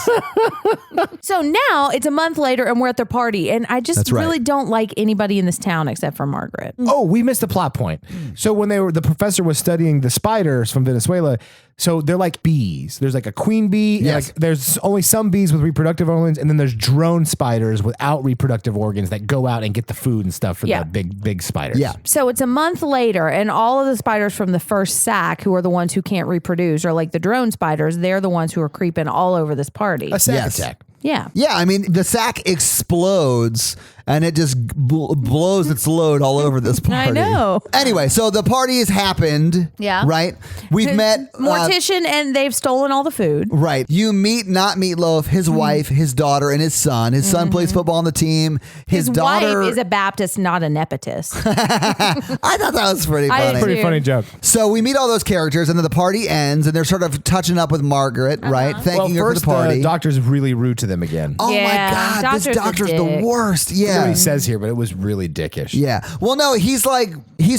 So now it's a month later and we're at their party. And I just That's right. really don't like anybody in this town except for Margaret. Oh, we missed a plot point. So when the professor was studying the spiders from Venezuela, so they're like bees. There's like a queen bee. And Yes. like there's only some bees with reproductive organs, and then there's drone spiders without reproductive organs that go out and get the food and stuff for Yeah. the big spiders. Yeah. So it's a month later, and all of the spiders from the first sack, who are the ones who can't reproduce, or like the drone spiders, they're the ones who are creeping all over this party. A sack Yes. attack. Yeah. Yeah, I mean, the sack explodes and it just blows its load all over this party. I know. Anyway, so the party has happened. Yeah. Right? We've met Mortician and they've stolen all the food. Right. You meet not Meatloaf, his wife, his daughter, and his son. His son plays football on the team. His daughter wife is a Baptist, not a nepotist. I thought that was pretty funny. Pretty funny joke. So we meet all those characters, and then the party ends, and they're sort of touching up with Margaret, right? Thanking her for the party. The doctor's really rude to them again. Oh Yeah, my God, this doctor's a the dick. worst. That's what Yeah. he says here, but it was really dickish. Yeah. Well, no, he's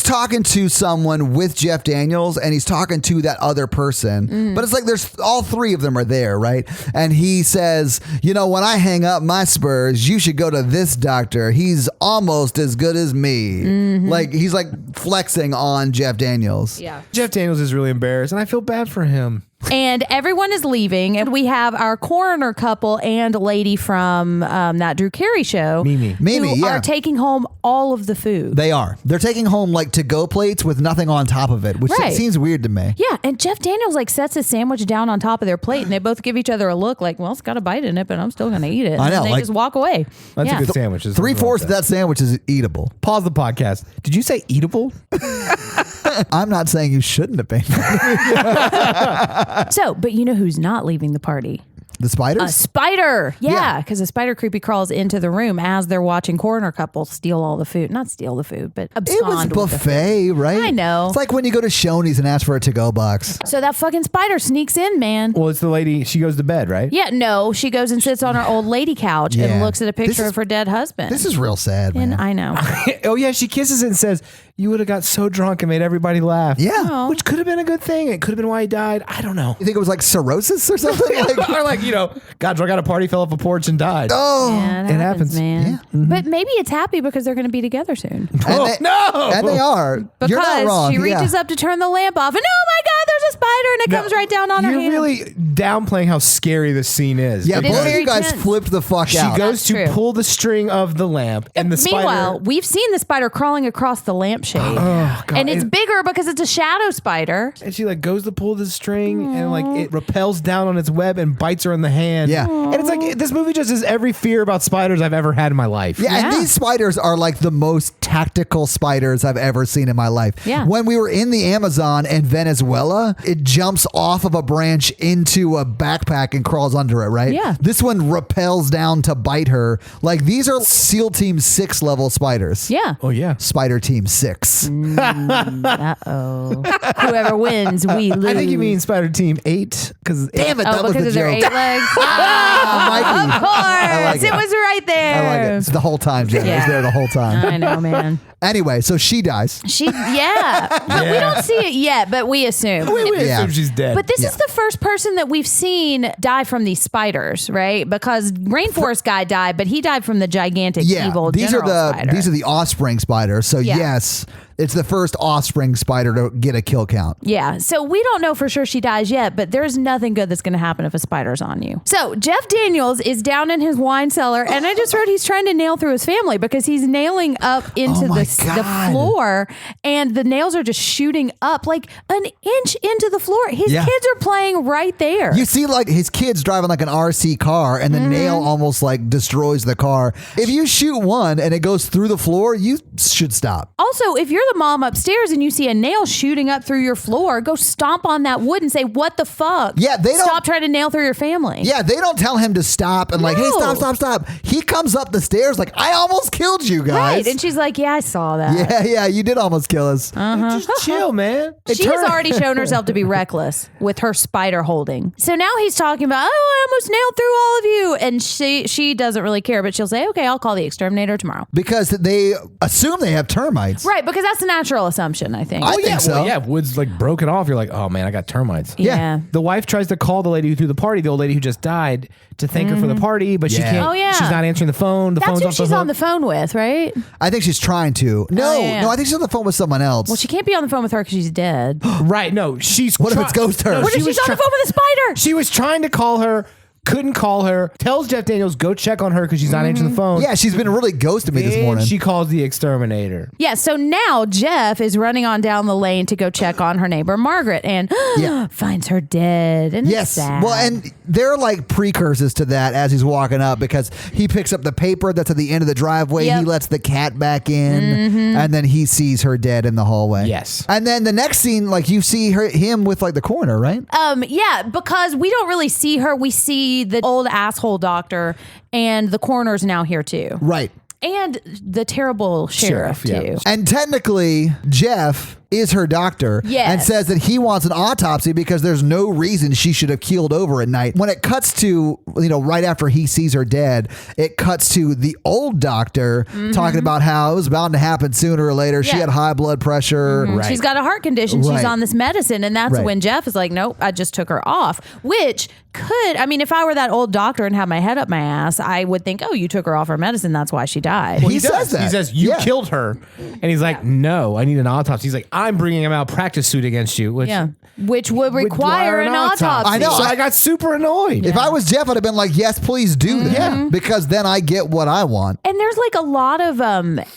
talking to someone with Jeff Daniels, and he's talking to that other person. But it's like there's all three of them are there, right? And he says, when I hang up my spurs, you should go to this doctor. He's almost as good as me. Like he's like flexing on Jeff Daniels. Yeah. Jeff Daniels is really embarrassed, and I feel bad for him. And everyone is leaving, and we have our coroner couple and lady from that Drew Carey show, Mimi, who yeah. are taking home all of the food. They are. They're taking home like to-go plates with nothing on top of it, which Right. seems weird to me. Yeah, and Jeff Daniels sets his sandwich down on top of their plate, and they both give each other a look like, well, it's got a bite in it, but I'm still going to eat it. I know, And they like- just walk away. That's yeah. a good sandwich. There's nothing wrong 3/4 with of that sandwich is eatable. Pause the podcast. Did you say eatable? I'm not saying you shouldn't have paid. So, but you know who's not leaving the party? The spiders? A spider. Yeah. Yeah, because a spider creepy crawls into the room as they're watching coroner couple steal all the food. Not steal the food, but abscond It was with the food. buffet, right? I know. It's like when you go to Shoney's and ask for a to-go box. So that fucking spider sneaks in, man. Well, it's the lady. She goes to bed, right? Yeah, no, she goes and sits on her old lady couch Yeah. and looks at a This picture is- of her dead husband. This is real sad, man. and I know. Oh yeah, she kisses it and says, "You would have got so drunk and made everybody laugh." Yeah. Oh. Which could have been a good thing. It could have been why he died. I don't know. You think it was like cirrhosis or something? Or like, got drunk at a party, fell off a porch, and died. Oh. Yeah, it happens. man. Yeah. But maybe it's happy because they're going to be together soon. And they, no! And they are. Because You're not wrong. she reaches up to turn the lamp off, and oh my God, there's a spider, and it comes right down on her You're hand. really downplaying how scary this scene is. Yeah, It is both of very you guys tense. flipped the fuck She out. goes That's to true. pull the string of the lamp, and the Meanwhile, spider. we've seen the spider crawling across the lampshade. Oh, God. And it's bigger because it's a shadow spider. And she like goes to pull the string, and like it rappels down on its web and bites her in the hand. Yeah. And it's like this movie just has every fear about spiders I've ever had in my life. Yeah, and Yeah. these spiders are like the most tactical spiders I've ever seen in my life. Yeah. When we were in the Amazon in Venezuela, it jumps off of a branch into a backpack and crawls under it, right? Yeah. This one rappels down to bite her. Like these are SEAL Team 6 level spiders. Yeah. Oh yeah. Spider Team 6. Uh-oh. Whoever wins, we lose. I think you mean Spider Team 8 because Damn it, Oh, that was because the of their joke. 8 legs? Mikey. Of course. like it. It was right there. I like it. It's the whole time, Jen. It was Yeah. there the whole time. I know, man. Anyway, so she dies. Yeah. But we don't see it yet, but we assume. we Yeah. assume she's dead. But this Yeah. is the first person that we've seen die from these spiders, right? Because Rainforest guy died, but he died from the gigantic Yeah, evil these are general spider. these are the offspring spiders. So Yeah. yes, it's the first offspring spider to get a kill count. Yeah, so we don't know for sure she dies yet, but there's nothing good that's going to happen if a spider's on you. So Jeff Daniels is down in his wine cellar, and I just heard he's trying to nail through his family because he's nailing up into Oh my the God. floor, and the nails are just shooting up like an inch into the floor. His Yeah. kids are playing right there. You see, like his kids driving like an RC car, and the nail almost like destroys the car. If you shoot one and it goes through the floor, you should stop. Also, if you're the mom upstairs and you see a nail shooting up through your floor, go stomp on that wood and say, "What the fuck?" Yeah, they don't- stop trying to nail through your family. Yeah, they don't tell him to stop and like, hey, No. stop. He comes up the stairs like, I almost killed you guys. Right, and she's like, "Yeah, I saw that." yeah, you did almost kill us. just chill, man. She has already shown herself to be reckless with her spider holding. So now he's talking about, "Oh, I almost nailed through all of you," and she doesn't really care, but she'll say, "Okay, I'll call the exterminator tomorrow." Because they assume they have termites. Right, because that's a natural assumption, I think. I think so. Well, yeah, wood's like broken off. You're like, oh man, I got termites. yeah. The wife tries to call the lady who threw the party, the old lady who just died, to thank her for the party, but she Yeah. can't. Oh, yeah. She's not answering the phone. The That's phone's who off she's the on hook. the phone with, right? I think she's trying to. No, yeah. no, I think she's on the phone with someone else. Well, she can't be on the phone with her because she's dead. Right? No, she's. What if it's ghost her? What if she's on the phone with a spider? She was trying to call her, couldn't call her, tells Jeff Daniels, go check on her because she's not answering the phone. Yeah, she's been really ghosting me this And morning. she calls the exterminator. Yeah, so now Jeff is running on down the lane to go check on her neighbor Margaret and finds her dead. And it's sad. Well, and there are like precursors to that as he's walking up because he picks up the paper that's at the end of the driveway. Yep. He lets the cat back in, and then he sees her dead in the hallway. Yes. And then the next scene, like you see him with like the coroner, right? Yeah, because we don't really see her. We see the old asshole doctor, and the coroner's now here too. Right. And the terrible sheriff yeah. too. And technically, Jeff is her doctor Yes. and says that he wants an autopsy because there's no reason she should have keeled over at night. When it cuts to, right after he sees her dead, it cuts to the old doctor talking about how it was bound to happen sooner or later. She Yeah. had high blood pressure. Right. She's got a heart condition. Right. She's on this medicine. And that's Right. when Jeff is like, nope, I just took her off. Which if I were that old doctor and had my head up my ass, I would think, oh, you took her off her medicine. That's why she died. He says that. He says, you Yeah. killed her. And he's like, no, I need an autopsy. He's like, I'm bringing a malpractice suit against you. Which would require an autopsy. I know. So I got super annoyed. If I was Jeff, I'd have been like, yes, please do that. Because then I get what I want. And there's like a lot of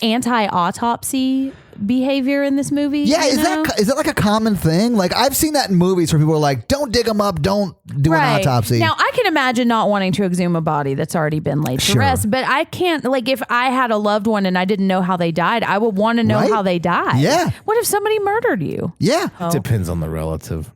anti-autopsy behavior in this movie. Yeah, you is know? that like a common thing? Like I've seen that in movies where people are like, don't dig them up, don't do an autopsy. Now, I can imagine not wanting to exhume a body that's already been laid to Sure. rest, but I can't, like, if I had a loved one and I didn't know how they died, I would want to know Right? how they died. Yeah. What if somebody murdered you? Yeah. Depends on the relative.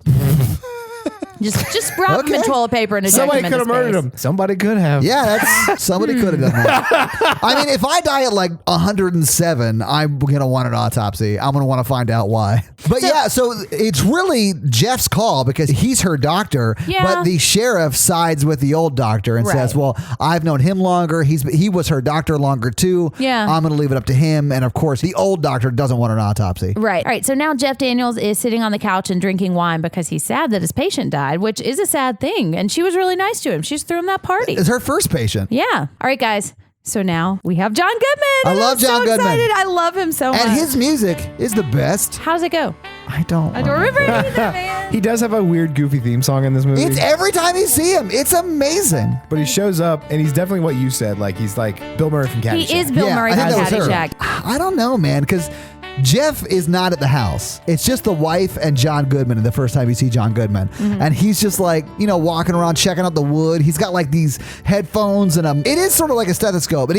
Just wrap them in Okay. toilet paper and eject Somebody them could into have murdered space. him. Somebody could have. Yeah, that's somebody could have done that. I mean, if I die at like 107, I'm gonna want an autopsy. I'm gonna want to find out why. But so it's really Jeff's call because he's her doctor. Yeah. But the sheriff sides with the old doctor and says, Right. "Well, I've known him longer. He was her doctor longer too. Yeah. I'm gonna leave it up to him." And of course, the old doctor doesn't want an autopsy. Right. All right. So now Jeff Daniels is sitting on the couch and drinking wine because he's sad that his patient died, which is a sad thing. And she was really nice to him. She just threw him that party. It's her first patient. Yeah. All right, guys. So now we have John Goodman. I love I'm so John Goodman. excited. I love him so much. And his music is the best. How does it go? I don't remember either, man. He does have a weird, goofy theme song in this movie. It's every time you see him. It's amazing. But he shows up, and he's definitely what you said. Like, he's like Bill Murray from Caddyshack. He is Bill Yeah, Murray I from think that was her. Caddyshack. I don't know, man, because Jeff is not at the house. It's just the wife and John Goodman the first time you see John Goodman. And he's just like, walking around checking out the wood. He's got like these headphones and it is sort of like a stethoscope. And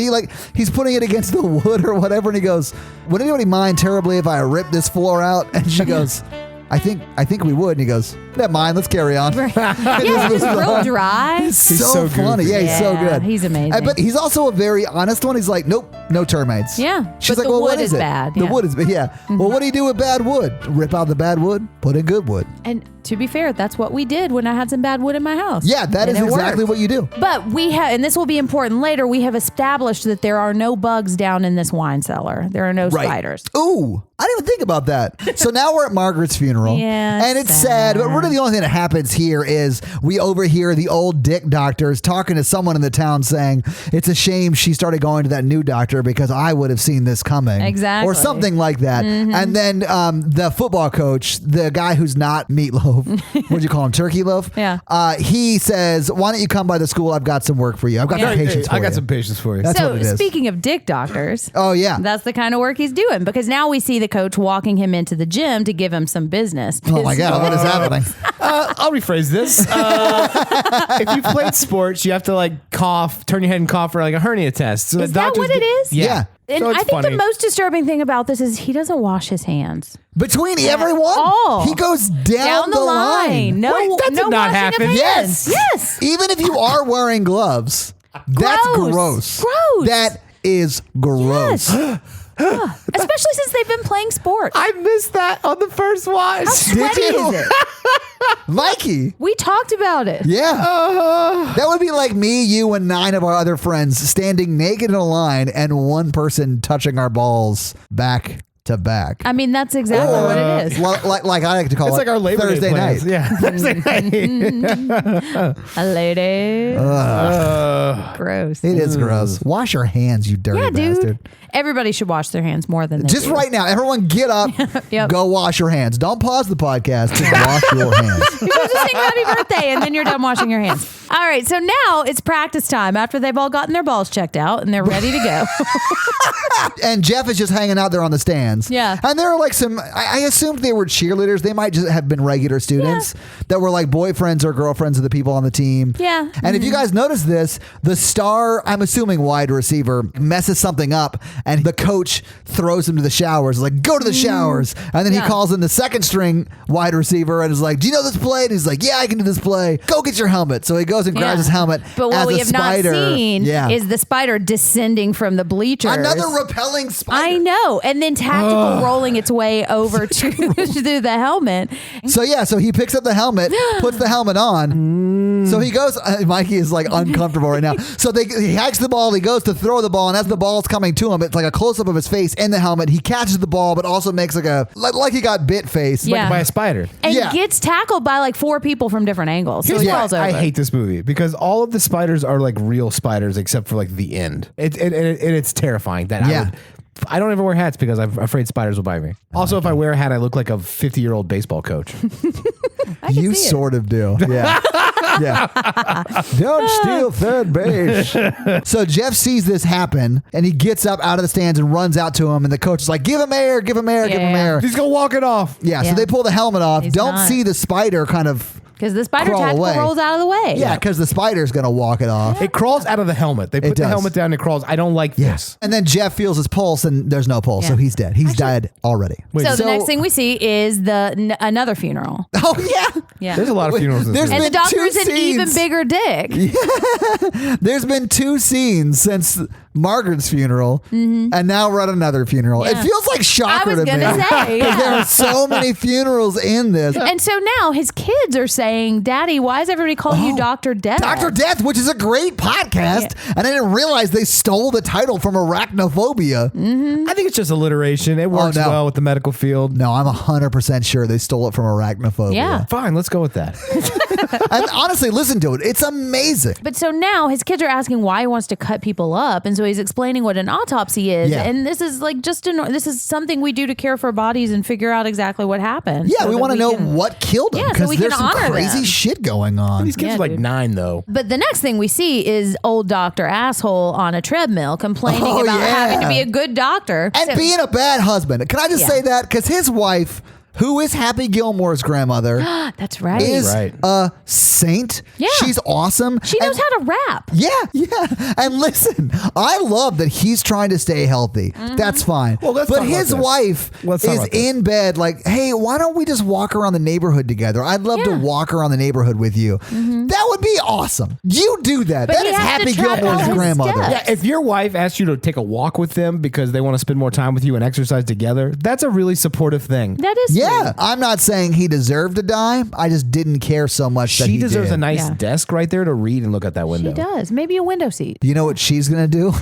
he's putting it against the wood or whatever. And he goes, would anybody mind terribly if I rip this floor out? And she goes, I think we would. And he goes, never mind, let's carry on. Yeah, he's just real dry. He's He's so so funny. goofy. Yeah, he's so Yeah, good. he's amazing. But he's also a very honest one. He's like, nope, no termites. Yeah, She's but like, the well, what wood is is it? bad, The yeah. wood is, yeah. Well, what do you do with bad wood? Rip out the bad wood, put in good wood. And to be fair, that's what we did when I had some bad wood in my house. Yeah, that And is it exactly worked. what you do. But we have, and this will be important later, we have established that there are no bugs down in this wine cellar. There are no spiders. Ooh, I didn't even think about that. So now we're at Margaret's funeral. Yeah, And it's sad, but really the only thing that happens here is we overhear the old dick doctors talking to someone in the town saying, it's a shame she started going to that new doctor because I would have seen this coming. Exactly. Or something like that. And then the football coach, the guy who's not Meatloaf, what'd you call him, Turkey Loaf? Yeah. He says, why don't you come by the school? I've got some work for you. I've got some patients for I got you. some patience for you. That's So what it is. speaking of dick doctors, Oh, yeah. that's the kind of work he's doing because now we see the coach walking him into the gym to give him some business. Oh, my God. What is happening? I'll rephrase this. If you played sports, you have to like cough, turn your head and cough for like a hernia test. So Is the that doctors what it is? Yeah. And So it's I think funny. the most disturbing thing about this is he doesn't wash his hands. Between everyone? all. He goes down the line. No, Wait, that did no not washing happen. of hands. Yes. Yes. Even if you are wearing gloves, that's gross. Gross. That is gross. Yes. Especially since they've been playing sports. I missed that on the first watch. How sweaty you? is it? Mikey. We talked about it. Yeah. That would be like me, you, and 9 of our other friends standing naked in a line and one person touching our balls back to back. I mean, that's exactly what it is. Like I like to call It's it like our Labor Thursday Day plans. night. Yeah, Thursday night. A lady. Gross. It is gross. Wash your hands, you dirty Yeah, bastard. dude. Everybody should wash their hands more than they Just do. right now, everyone get up, Yep. go wash your hands. Don't pause the podcast. Just wash your hands. You should just sing happy birthday and then you're done washing your hands. All right, so now it's practice time after they've all gotten their balls checked out and they're ready to go. And Jeff is just hanging out there on the stands. Yeah. And there are like some, I assumed they were cheerleaders. They might just have been regular students that were like boyfriends or girlfriends of the people on the team. Yeah. And if you guys notice this, the star, I'm assuming wide receiver, messes something up and the coach throws him to the showers. Like, go to the showers. And then he calls in the second string wide receiver and is like, do you know this play? And he's like, yeah, I can do this play. Go get your helmet. So he goes and grabs his helmet. But what as we a have spider. not seen is the spider descending from the bleachers. Another repelling spider. I know. And then tactical rolling its way over to through the helmet. So he picks up the helmet, puts the helmet on. So he goes, Mikey is like uncomfortable right now. So he hikes the ball, he goes to throw the ball, and as the ball's coming to him, it's like a close-up of his face in the helmet. He catches the ball, but also makes like he got bit face. Yeah. By a spider. And gets tackled by like 4 people from different angles. So he falls over. I hate this movie because all of the spiders are like real spiders except for like the end. It's terrifying that I don't ever wear hats because I'm afraid spiders will bite me. Also, if I wear a hat, I look like a 50-year-old baseball coach. You sort of do. Yeah. Yeah. Don't steal third base. So Jeff sees this happen and he gets up out of the stands and runs out to him. And the coach is like, give him air, give him air, give him air. He's going to walk it off. Yeah. So they pull the helmet off. He's Don't not. see the spider kind of. Because the spider crawl tactical away. rolls out of the way. Yeah, because the spider's going to walk it off. It crawls out of the helmet. They put the does. helmet down and it crawls. I don't like this. And then Jeff feels his pulse and there's no pulse. So he's dead. He's died already. So the next thing we see is another funeral. Oh, yeah. Yeah. There's a lot of funerals in this There's movie. And the been doctor's two an even scenes. bigger dick. There's been 2 scenes since Margaret's funeral, and now we're at another funeral. Yeah. It feels like shocker I was to me. gonna say, Because there yeah. are so many funerals in this. And so now his kids are saying, Daddy, why is everybody calling you Dr. Death? Dr. Death, which is a great podcast, and I didn't realize they stole the title from Arachnophobia. I think it's just alliteration. It works no. well with the medical field. No, I'm 100% sure they stole it from Arachnophobia. Yeah. Fine, let's go with that. And honestly, listen to it. It's amazing. But so now his kids are asking why he wants to cut people up, and so he's explaining what an autopsy is. Yeah. And this is like this is something we do to care for bodies and figure out exactly what happened. Yeah, so we that want to know can- what killed him Yeah, so because we can there's some honor crazy them. shit going on. These kids Yeah, are like dude. 9, though. But the next thing we see is old Dr. Asshole on a treadmill complaining Oh, about yeah. having to be a good doctor. And So- being a bad husband. Can I just Yeah. say that? Because his wife, who is Happy Gilmore's grandmother, That's right. is Right. a saint. Yeah. She's awesome. She knows how to rap. Yeah. And listen, I love that he's trying to stay healthy. That's fine. Well, let's but talk about his this. wife Let's talk is about this. in bed like, hey, why don't we just walk around the neighborhood together? I'd love to Yeah. walk around the neighborhood with you. That would be awesome. You do that. But That he is has to Happy track all Gilmore's his grandmother. steps. Yeah, if your wife asks you to take a walk with them because they want to spend more time with you and exercise together, that's a really supportive thing. That is Yeah, sweet. I'm not saying he deserved to die. I just didn't care so much that She he deserves did. a nice Yeah. desk right there to read and look at that window. She does. Maybe a window seat. You know what she's gonna do?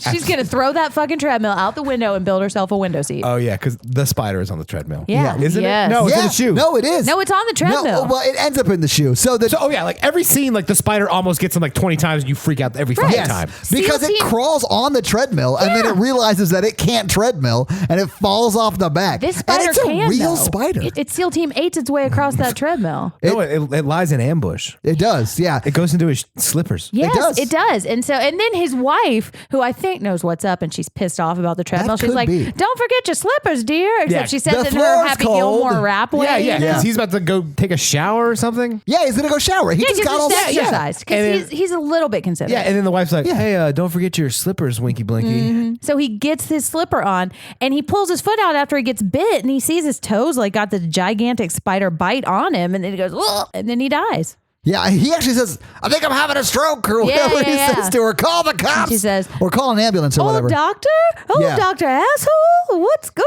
She's going to throw that fucking treadmill out the window and build herself a window seat. Oh, yeah, because the spider is on the treadmill. Yeah. Isn't Yes. it? No, it's in the shoe. No, it is. No, it's on the treadmill. No, well, it ends up in the shoe. So the So, like every scene, like the spider almost gets him like 20 times and you freak out every fucking yes, time. because SEAL it team- crawls on the treadmill and then it realizes that it can't treadmill and it falls off the back. This spider and it's a can, real though. spider. It's SEAL Team 8's its way across that treadmill. No, it lies in ambush. It does, yeah. It goes into his slippers. Yes, does. it does. And then his wife, who I think knows what's up and she's pissed off about the treadmill, she's could like, be. don't forget your slippers, dear. Except Yeah, she says the in her floor's Happy cold. Gilmore rap way. Yeah, yeah. you know? 'Cause he's about to go take a shower or something. Yeah, he's gonna go shower. He Yeah, just just got all that. exercise. And Because then- he's a little bit considerate. Yeah, and then the wife's like, hey, don't forget your slippers, Winky Blinky. So he gets his slipper on and he pulls his foot out after he gets bit and he sees his toes like got the gigantic spider bite on him and then he goes, "Ugh," and then he dies. Yeah, he actually says, I think I'm having a stroke or whatever he yeah. says to her. Call the cops. She says, or call an ambulance or Oh, whatever. doctor? Oh, Yeah. Dr. Asshole? What's going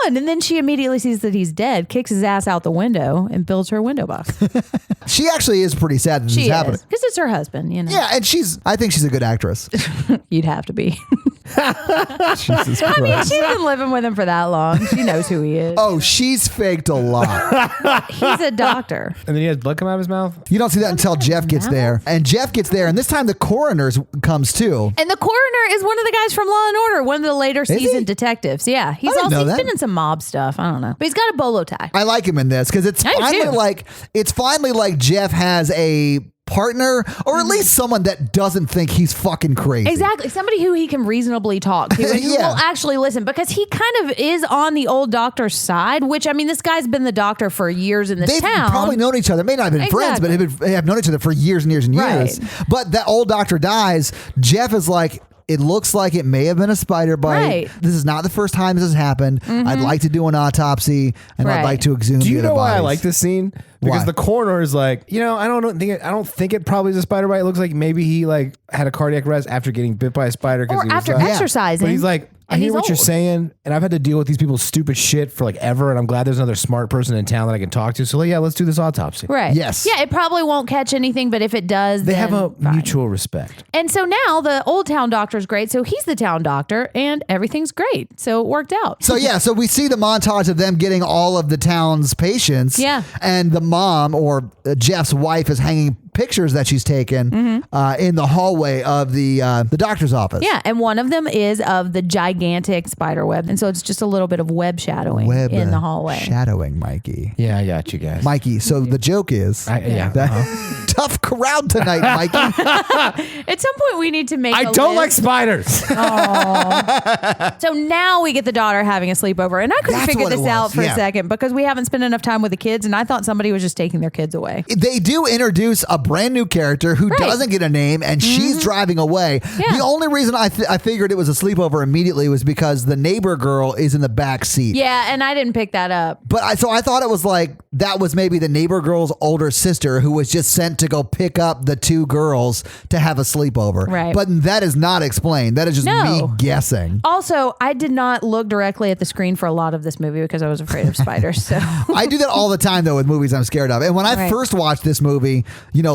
on? And then she immediately sees that he's dead, kicks his ass out the window, and builds her a window box. She actually is pretty sad that this She is is. happening. Because it's her husband, you know. Yeah, and I think she's a good actress. You'd have to be. Jesus I mean, Christ. she's been living with him for that long. She knows who he is. Oh, she's faked a lot. He's a doctor. And then he has blood come out of his mouth. You don't see that until Jeff gets there. And Jeff gets there, and this time the coroner comes too. And the coroner is one of the guys from Law and Order, one of the later season detectives. Yeah, he's didn't know that. been in some mob stuff. I don't know, but he's got a bolo tie. I like him in this because it's I do finally like Jeff has a partner, or at least someone that doesn't think he's fucking crazy. Exactly. Somebody who he can reasonably talk to and who Yeah. will actually listen, because he kind of is on the old doctor's side, which, I mean, this guy's been the doctor for years in this They've town. probably known each other. May not have been friends, but they have known each other for years and years and years. Right. But that old doctor dies. Jeff is like, it looks like it may have been a spider bite. Right. This is not the first time this has happened. I'd like to do an autopsy, and I'd Right. like to exhume Do you the other know why I bodies. like this scene? Because Why? the coroner is like, I don't think it probably is a spider bite. It looks like maybe he like had a cardiac arrest after getting bit by a spider. or he was after like, exercising. But he's like, I and hear he's what you're old. saying, and I've had to deal with these people's stupid shit for like ever, and I'm glad there's another smart person in town that I can talk to. So like, yeah, let's do this autopsy. Right. Yes. Yeah, it probably won't catch anything, but if it does, They have a fine. mutual respect. And so now the old town doctor's great. So he's the town doctor and everything's great. So it worked out. So yeah, so we see the montage of them getting all of the town's patients. Yeah. And the mom, or Jeff's wife, is hanging pictures that she's taken in the hallway of the doctor's office. Yeah. And one of them is of the gigantic spider web. And so it's just a little bit of web shadowing in the hallway. Shadowing, Mikey. Yeah, I got you guys. Mikey, so the joke is that tough crowd tonight, Mikey. At some point we need to make I a don't like list. spiders. So now we get the daughter having a sleepover. And I couldn't That's figure what it this was, out for yeah. a second because we haven't spent enough time with the kids. And I thought somebody was just taking their kids away. They do introduce a brand new character who Right. doesn't get a name, and she's driving away. Yeah. The only reason I figured it was a sleepover immediately was because the neighbor girl is in the back seat. Yeah. And I didn't pick that up. But I thought it was like that was maybe the neighbor girl's older sister who was just sent to go pick up the two girls to have a sleepover. Right. But that is not explained. That is just No. me guessing. Also, I did not look directly at the screen for a lot of this movie because I was afraid of spiders. So I do that all the time though with movies I'm scared of. And when I Right. first watched this movie,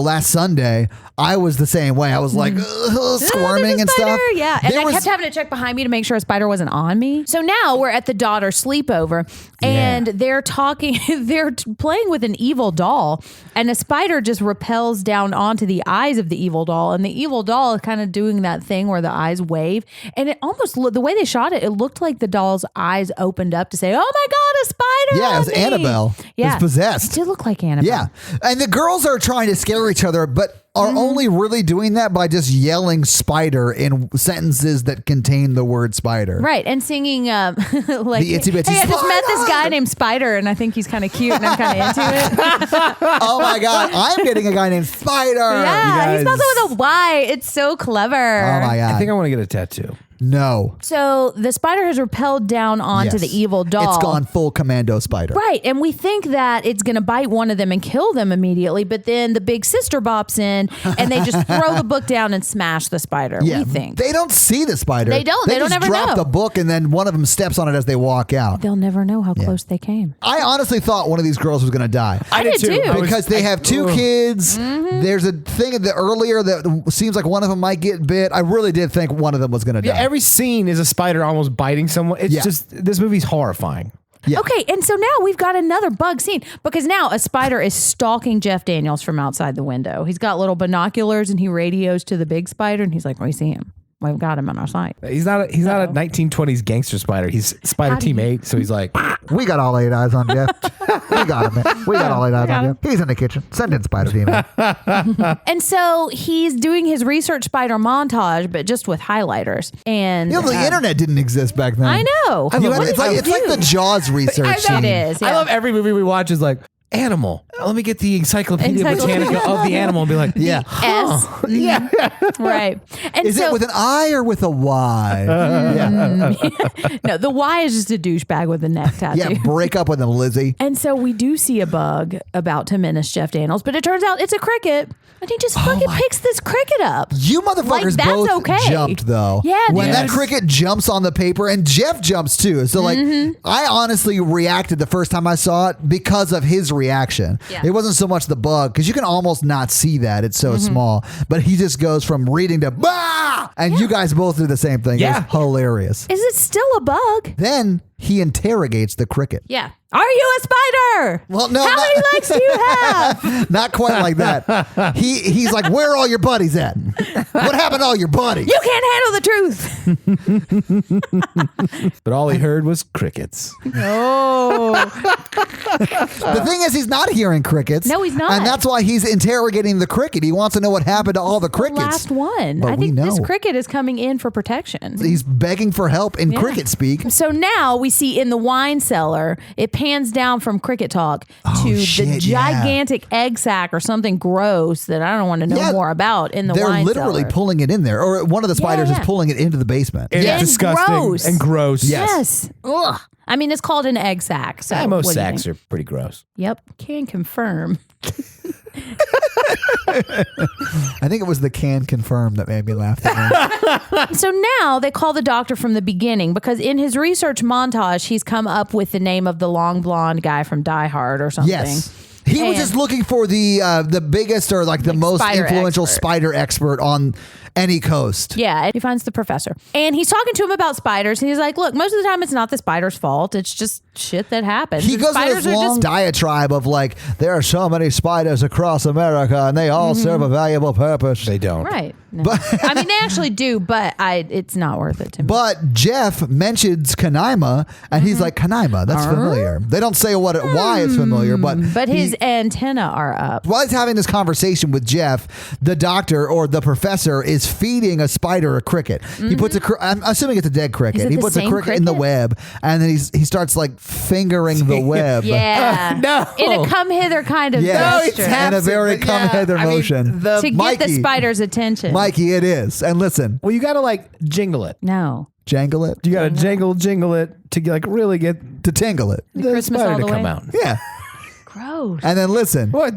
last Sunday, I was the same way. I was like squirming there's a and spider. stuff. Yeah. And There I was- kept having to check behind me to make sure a spider wasn't on me. So now we're at the daughter sleepover and they're talking, they're playing with an evil doll, and a spider just repels down onto the eyes of the evil doll. And the evil doll is kind of doing that thing where the eyes wave. And it almost, the way they shot it, it looked like the doll's eyes opened up to say, oh my God, a spider. Yeah, it on was me." Annabelle. It was possessed. It did look like Annabelle. Yeah. And the girls are trying to scare each other, but are only really doing that by just yelling spider in sentences that contain the word spider. Right, and singing like, The itsy bitsy hey, I just met this spider! guy named Spider, and I think he's kind of cute, and I'm kind of into it. Oh my God, I'm getting a guy named Spider. Yeah, he guys- spells it with a Y. It's so clever. Oh my God. I think I want to get a tattoo. No. So the spider has repelled down onto Yes. the evil doll. It's gone full commando spider. Right, and we think that it's going to bite one of them and kill them immediately, but then the big sister bops in, and they just throw the book down and smash the spider, Yeah. we think. They don't see the spider. They don't. They don't just ever drop know. the book and then one of them steps on it as they walk out. They'll never know how close they came. I honestly thought one of these girls was going to die. I did too. Because they have two kids. There's a thing earlier that seems like one of them might get bit. I really did think one of them was going to die. Yeah, every scene is a spider almost biting someone. It's Yeah. just, this movie's horrifying. Yeah. Okay, and so now we've got another bug scene because now a spider is stalking Jeff Daniels from outside the window. He's got little binoculars and he radios to the big spider and he's like, we see him. We've got him on our sight. He's not a 1920s gangster spider. He's Spider Team 8, so he's like, We got all 8 eyes on Jeff. We got him. Man. We got all 8 eyes on Jeff. He's in the kitchen. Send in Spider Team. And so he's doing his research spider montage, but just with highlighters. And The internet didn't exist back then. I know. It's like the Jaws research. I know scene. it is. I yeah. love every movie we watch is like, animal. Let me get the Encyclopedia Britannica of the animal and be like, Yeah. S. yeah. Right. And Is so, it with an I or with a Y? Yeah. no, the Y is just a douchebag with a neck tattoo. Yeah. Break up with him, Lizzie. And so we do see a bug about to menace Jeff Daniels, but it turns out it's a cricket. And he just fucking picks this cricket up. You motherfuckers Like, that's both okay. jumped though. Yeah, when dude. that cricket jumps on the paper and Jeff jumps too. So like, I honestly reacted the first time I saw it because of his reaction. Yeah. It wasn't so much the bug because you can almost not see that. It's so small. But he just goes from reading to bah, And you guys both do the same thing. Yeah. It's hilarious. Is it still a bug? Then he interrogates the cricket. Yeah. Are you a spider? Well, no, How many legs do you have? Not quite like that. He's like, where are all your buddies at? What happened to all your buddies? You can't handle the truth. But all he heard was crickets. Oh. The thing is, he's not hearing crickets. No, he's not. And that's why he's interrogating the cricket. He wants to know what happened to all the crickets. Last one. But I think we know. this cricket is coming in for protection. He's begging for help in cricket speak. So now we see in the wine cellar, it pans down from cricket talk to shit, the gigantic egg sack or something gross that I don't want to know more about in the They're wine literally cellar. pulling it in there. Or one of the spiders is pulling it into the basement. It's And disgusting gross. and gross. Yes. Ugh. I mean, it's called an egg sack. So Yeah, most what do you sacks think? are pretty gross. Yep. Can confirm. I think it was the can confirm that made me laugh. So now they call the doctor from the beginning because in his research montage, he's come up with the name of the long blonde guy from Die Hard or something. Yes. He was And- just looking for the biggest or like the most spider influential expert. spider expert on any coast. Yeah, he finds the professor. And he's talking to him about spiders. And he's like, look, most of the time it's not the spider's fault. It's just shit that happens. He And goes on spiders this are long diatribe of like, there are so many spiders across America and they all serve a valuable purpose. They don't. Right. No. I mean, they actually do, but it's not worth it to me. But Jeff mentions Canaima, and he's like, Canaima, that's familiar. They don't say why it's familiar, but his antenna are up. while he's having this conversation with Jeff, the doctor or the professor is feeding a spider a cricket. He puts I'm assuming it's a dead cricket. Is it He the puts a same cricket in the cricket? web, and then he starts like fingering the web. Yeah. No. In a come hither kind of Yes. gesture. And a very come hither motion. to get Mikey. the spider's attention. Mikey, it is. And listen, Well, you got to like jingle it. No. jangle it You got to jingle it to like really get to tingle it. the Christmas spider all the to come way? out. Yeah. Gross. And then listen. What?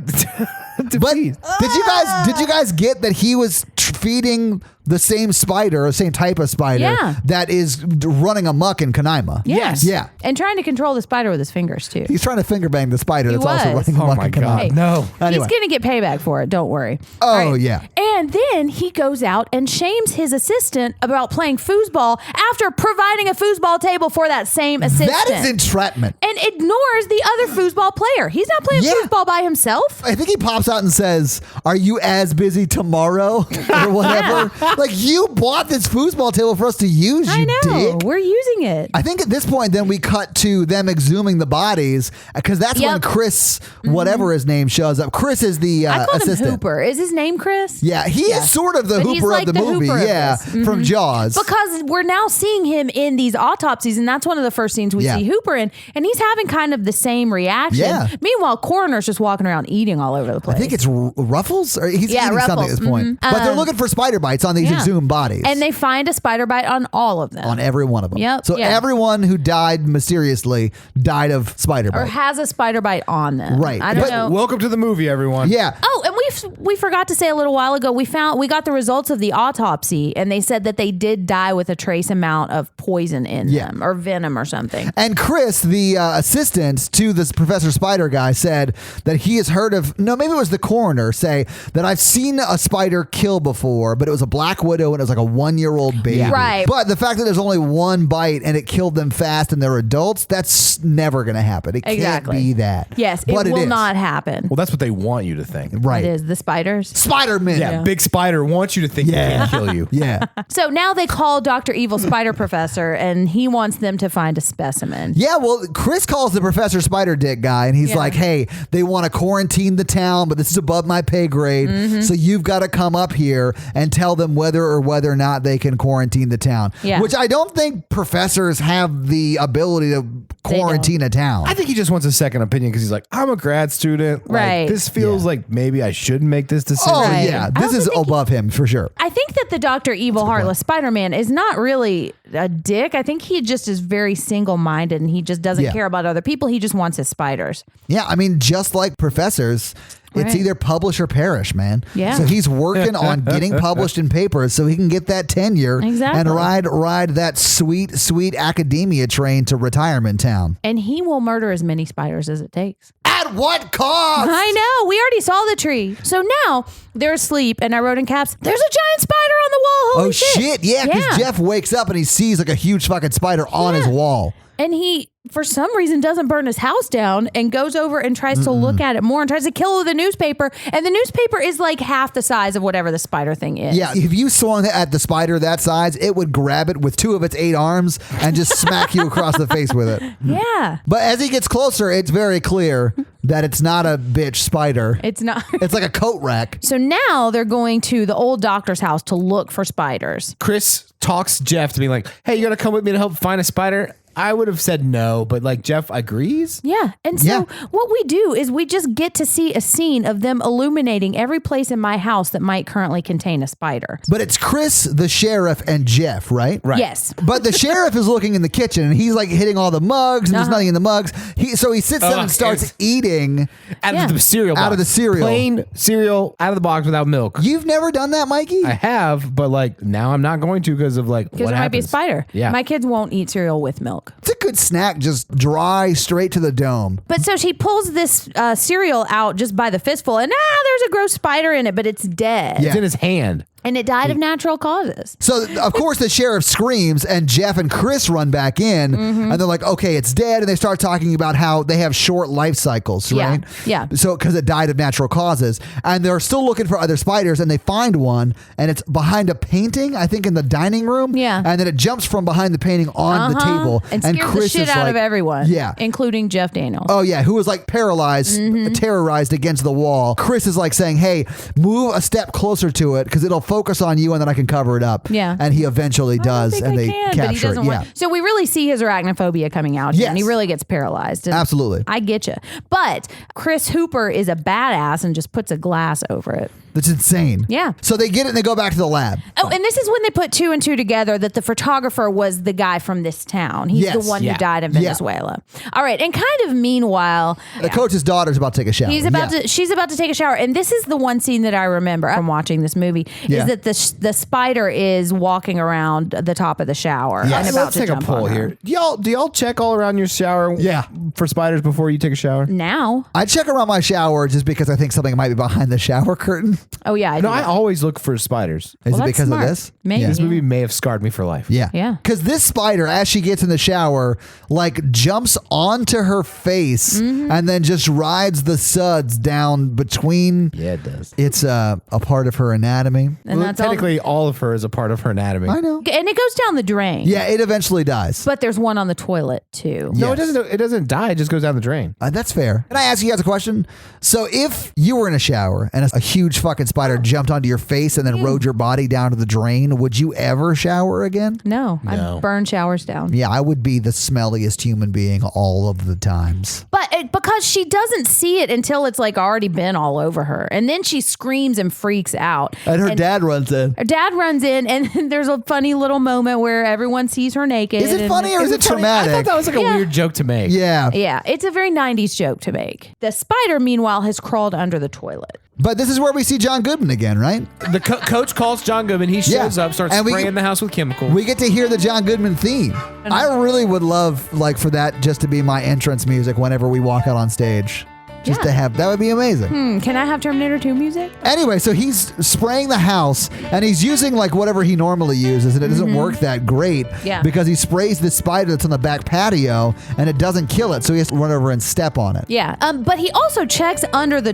To But feed. did you guys get that he was feeding the same spider, or same type of spider Yeah. that is running amok in Canaima? Yes. Yeah. And trying to control the spider with his fingers, too. He's trying to finger bang the spider that's also was. running Oh amok my in God. Canaima. No. Anyway. He's going to get payback for it. Don't worry. Oh, All right. yeah. And then he goes out and shames his assistant about playing foosball after providing a foosball table for that same assistant. That is entrapment. and ignores the other foosball player. He's not playing Yeah. foosball by himself. I think he pops out and says, "Are you as busy tomorrow?" or whatever. Like, you bought this foosball table for us to use, I you know. dick. We're using it. I think at this point, then we cut to them exhuming the bodies because that's when Yep. Chris, whatever his name, shows up. Chris is the I called assistant. him Hooper. Is his name Chris? Yeah, he is sort of the But he's Hooper like of the the movie. Hooper of Yeah, this. from Jaws. Because we're now seeing him in these autopsies, and that's one of the first scenes we Yeah. see Hooper in, and he's having kind of the same reaction. Yeah. Meanwhile, Coroner's just walking around eating all over the place. I think it's Ruffles, or he's Yeah, eating something at Ruffles. this point. But they're looking for spider bites on these Yeah. exhumed bodies. And they find a spider bite on all of them. on every one of them. Yep, So yeah. everyone who died mysteriously died of spider or bite. has a spider bite on them. Right. I don't But- know. Welcome to the movie, everyone. Yeah. Oh, and we forgot to say a little while ago, we got the results of the autopsy, and they said that they did die with a trace amount of poison in Yeah. them, or venom or something. And Chris, the assistant to this Professor Spider guy, said that he has heard of, no, maybe it was the coroner, say that I've seen a spider kill before, but it was a black widow and it was like a 1-year-old baby. Yeah. Right. But the fact that there's only one bite and it killed them fast and they're adults, that's never going to happen. It Exactly. can't be that. Yes, But it will is. not happen. Well, that's what they want you to think. Right. It is the spiders. Spider-Man. Yeah, big spider wants you to think Yeah. he can kill you. Yeah. So now they call Dr. Evil Spider Professor, and he wants them to find a specimen. Yeah, well, Chris calls the Professor Spider Dick guy, and he's Yeah. like, hey, they want to quarantine the town, but this is above my pay grade. Mm-hmm. So you've got to come up here and tell them whether or not they can quarantine the town. Yeah. Which I don't think professors have the ability to quarantine a town. I think he just wants a second opinion because he's like, I'm a grad student. Like, Right. this feels like maybe I should make this decision. Oh, Right. yeah. I This also is think above him for sure. I think that the Dr. Evil Heartless Spider-Man is not really a dick. I think he just is very single-minded, and he just doesn't Yeah. care about other people. He just wants his spiders. Yeah, I mean, just like professors, it's Right. either publish or perish, man. Yeah. So he's working on getting published in papers so he can get that tenure Exactly. and ride that sweet academia train to retirement town. And he will murder as many spiders as it takes. At what cost? I know. We already saw the tree. So now they're asleep, and I wrote in caps, there's a giant spider on the wall holy shit. Yeah, because Jeff wakes up and he sees like a huge fucking spider on his wall. And he, for some reason, doesn't burn his house down and goes over and tries to look at it more and tries to kill it with a newspaper. And the newspaper is like half the size of whatever the spider thing is. Yeah, if you swung at the spider that size, it would grab it with 2 of its 8 arms and just smack you across the face with it. Yeah. But as he gets closer, it's very clear that it's not a bitch spider. It's not. It's like a coat rack. So now they're going to the old doctor's house to look for spiders. Chris talks Jeff to be like, hey, you're going to come with me to help find a spider? I would have said no, but like Jeff agrees. Yeah. And so what we do is we just get to see a scene of them illuminating every place in my house that might currently contain a spider. But it's Chris, the sheriff, and Jeff, right? Right. Yes. But the sheriff is looking in the kitchen and he's like hitting all the mugs and there's nothing in the mugs. So he sits down and starts eating out of the cereal box. Out of the cereal. Plain cereal out of the box without milk. You've never done that, Mikey? I have, but like now I'm not going to because of like Because what there might be a happens. spider. Yeah. My kids won't eat cereal with milk. It's a good snack, just dry, straight to the dome. But so she pulls this cereal out just by the fistful and there's a gross spider in it, but it's dead. Yeah. It's in his hand. And it died of natural causes. So, of course, the sheriff screams and Jeff and Chris run back in and they're like, okay, it's dead. And they start talking about how they have short life cycles, right? Yeah. So, because it died of natural causes. And they're still looking for other spiders and they find one and it's behind a painting, I think in the dining room. Yeah. And then it jumps from behind the painting on the table. And scares Chris the shit is out like, of everyone. Yeah. Including Jeff Daniels. Oh, yeah, who was like paralyzed, terrorized against the wall. Chris is like saying, hey, move a step closer to it because it'll focus on you and then I can cover it up. Yeah. And he eventually does. I don't And think they I can, but he capture it. doesn't Yeah. want. So we really see his arachnophobia coming out here, Yes. and he really gets paralyzed. And Absolutely. I get you. But Chris Hooper is a badass and just puts a glass over it. That's insane. Yeah. So they get it and they go back to the lab. Oh, and this is when they put 2 and 2 together that the photographer was the guy from this town. He's Yes. the one who Yeah. died in Yeah. Venezuela. All right. And kind of meanwhile, The coach's daughter's about to take a shower. she's about Yeah. to take a shower. And this is the one scene that I remember from watching this movie Yeah. is that the spider is walking around the top of the shower Yes. and about Let's to take a jump poll on her. here. Do y'all check all around your shower Yeah. for spiders before you take a shower? Now. I check around my shower just because I think something might be behind the shower curtain. Oh, yeah. I No, do I that. always look for spiders. Is Well, it that's because smart. of this? Maybe. Yeah. This movie may have scarred me for life. Yeah. Yeah. Because this spider, as she gets in the shower, like jumps onto her face and then just rides the suds down between. Yeah, it does. It's a part of her anatomy. And that's all. Technically, all of her is a part of her anatomy. I know. And it goes down the drain. Yeah, it eventually dies. But there's one on the toilet, too. No, Yes. it doesn't. It doesn't die. It just goes down the drain. That's fair. Can I ask you guys a question? So if you were in a shower and a huge fucking spider jumped onto your face and then rode your body down to the drain, would you ever shower again? No, No. I burn showers down. Yeah, I would be the smelliest human being all of the times. But because she doesn't see it until it's like already been all over her. And then she screams and freaks out. And her dad runs in. Her dad runs in, and there's a funny little moment where everyone sees her naked. Is it and- funny or is it I traumatic? thought that was like a weird joke to make. Yeah. Yeah, it's a very 90s joke to make. The spider, meanwhile, has crawled under the toilet. But this is where we see John Goodman again, right? The coach calls John Goodman. He shows Yeah. up, starts And we- spraying the house with chemicals. We get to hear the John Goodman theme. I really would love like for that just to be my entrance music whenever we walk out on stage. Just to have that would be amazing. Can I have Terminator 2 music? Anyway, so he's spraying the house and he's using like whatever he normally uses and it doesn't work that great Yeah. because he sprays the spider that's on the back patio and it doesn't kill it. So he has to run over and step on it. Yeah, but he also checks under the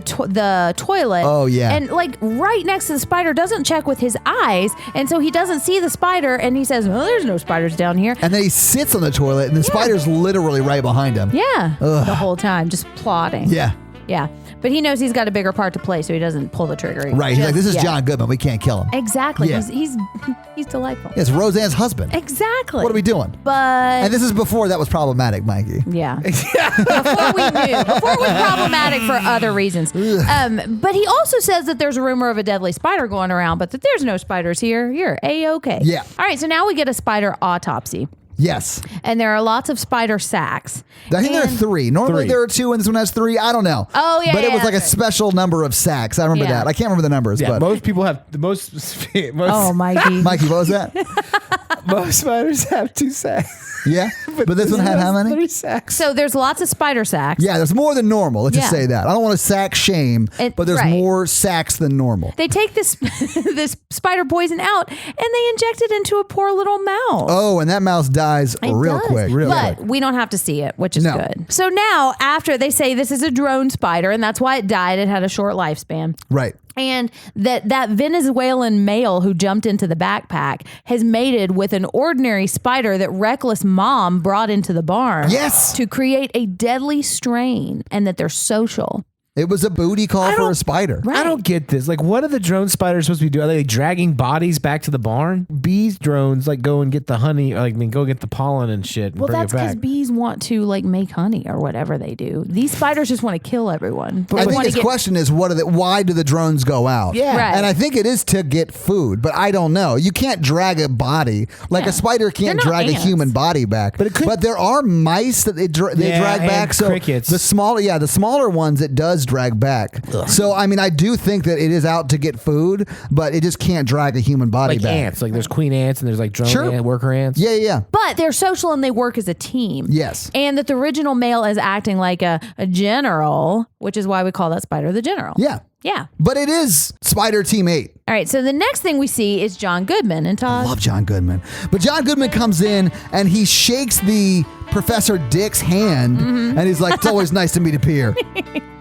toilet. Oh, yeah. And like right next to the spider, doesn't check with his eyes, and so he doesn't see the spider, and he says, "Well, there's no spiders down here." And then he sits on the toilet and the spider's literally right behind him. Yeah, the whole time just plotting. Yeah. Yeah, but he knows he's got a bigger part to play, so he doesn't pull the trigger. He Right. He's like, just- this is yeah. John Goodman. We can't kill him. Exactly. Yeah. He's delightful. It's Roseanne's husband. Exactly. What are we doing? But And this is before that was problematic, Mikey. yeah, before we knew, before it was problematic for other reasons. But he also says that there's a rumor of a deadly spider going around, but that there's no spiders here. You're A-okay. Yeah. All right. So now we get a spider autopsy. Yes. And there are lots of spider sacks. I think there are 3. Normally there are 2 and this one has 3. I don't know. Oh, yeah, But it was yeah, like a that's special number of sacks. I remember Yeah. that. I can't remember the numbers, Yeah, but most people have most. Oh, Mikey. Mikey, what was that? Most spiders have 2 sacks. Yeah, but this one had how many? 3 sacks. So there's lots of spider sacks. Yeah, there's more than normal. Let's just Yeah. say that. I don't want to sack shame, but there's right. more sacks than normal. They take this this spider poison out and they inject it into a poor little mouse. Oh, and that mouse dies It real does. quick. But we don't have to see it, which is No. good. So now, after they say this is a drone spider, and that's why it died, it had a short lifespan. Right. And that Venezuelan male who jumped into the backpack has mated with an ordinary spider that reckless mom brought into the barn. Yes. To create a deadly strain, and that they're social. It was a booty call for a spider. Right. I don't get this. Like, what are the drone spiders supposed to be doing? Are they dragging bodies back to the barn? Bees drones like go and get the honey, or like go get the pollen and shit. And Well, bring that's it because back. bees want to like make honey or whatever they do. These spiders just want to kill everyone. I think his question is, why do the drones go out? Yeah. Right. And I think it is to get food, but I don't know. You can't drag a body. Like Yeah. a spider can't They're not drag ants. a human body back. But there are mice that they drag and back. So crickets. the smaller ones it does drag back. Ugh. So, I mean, I do think that it is out to get food, but it just can't drag a human body like back. ants. Like there's queen ants and there's like drone worker ants. Yeah. But they're social and they work as a team. Yes. And that the original male is acting like a general, which is why we call that spider the general. Yeah. Yeah. But it is Spider Team 8. All right. So the next thing we see is John Goodman. And Todd. Love John Goodman. But John Goodman comes in and he shakes the Professor Dick's hand and he's like, it's always nice to meet a peer.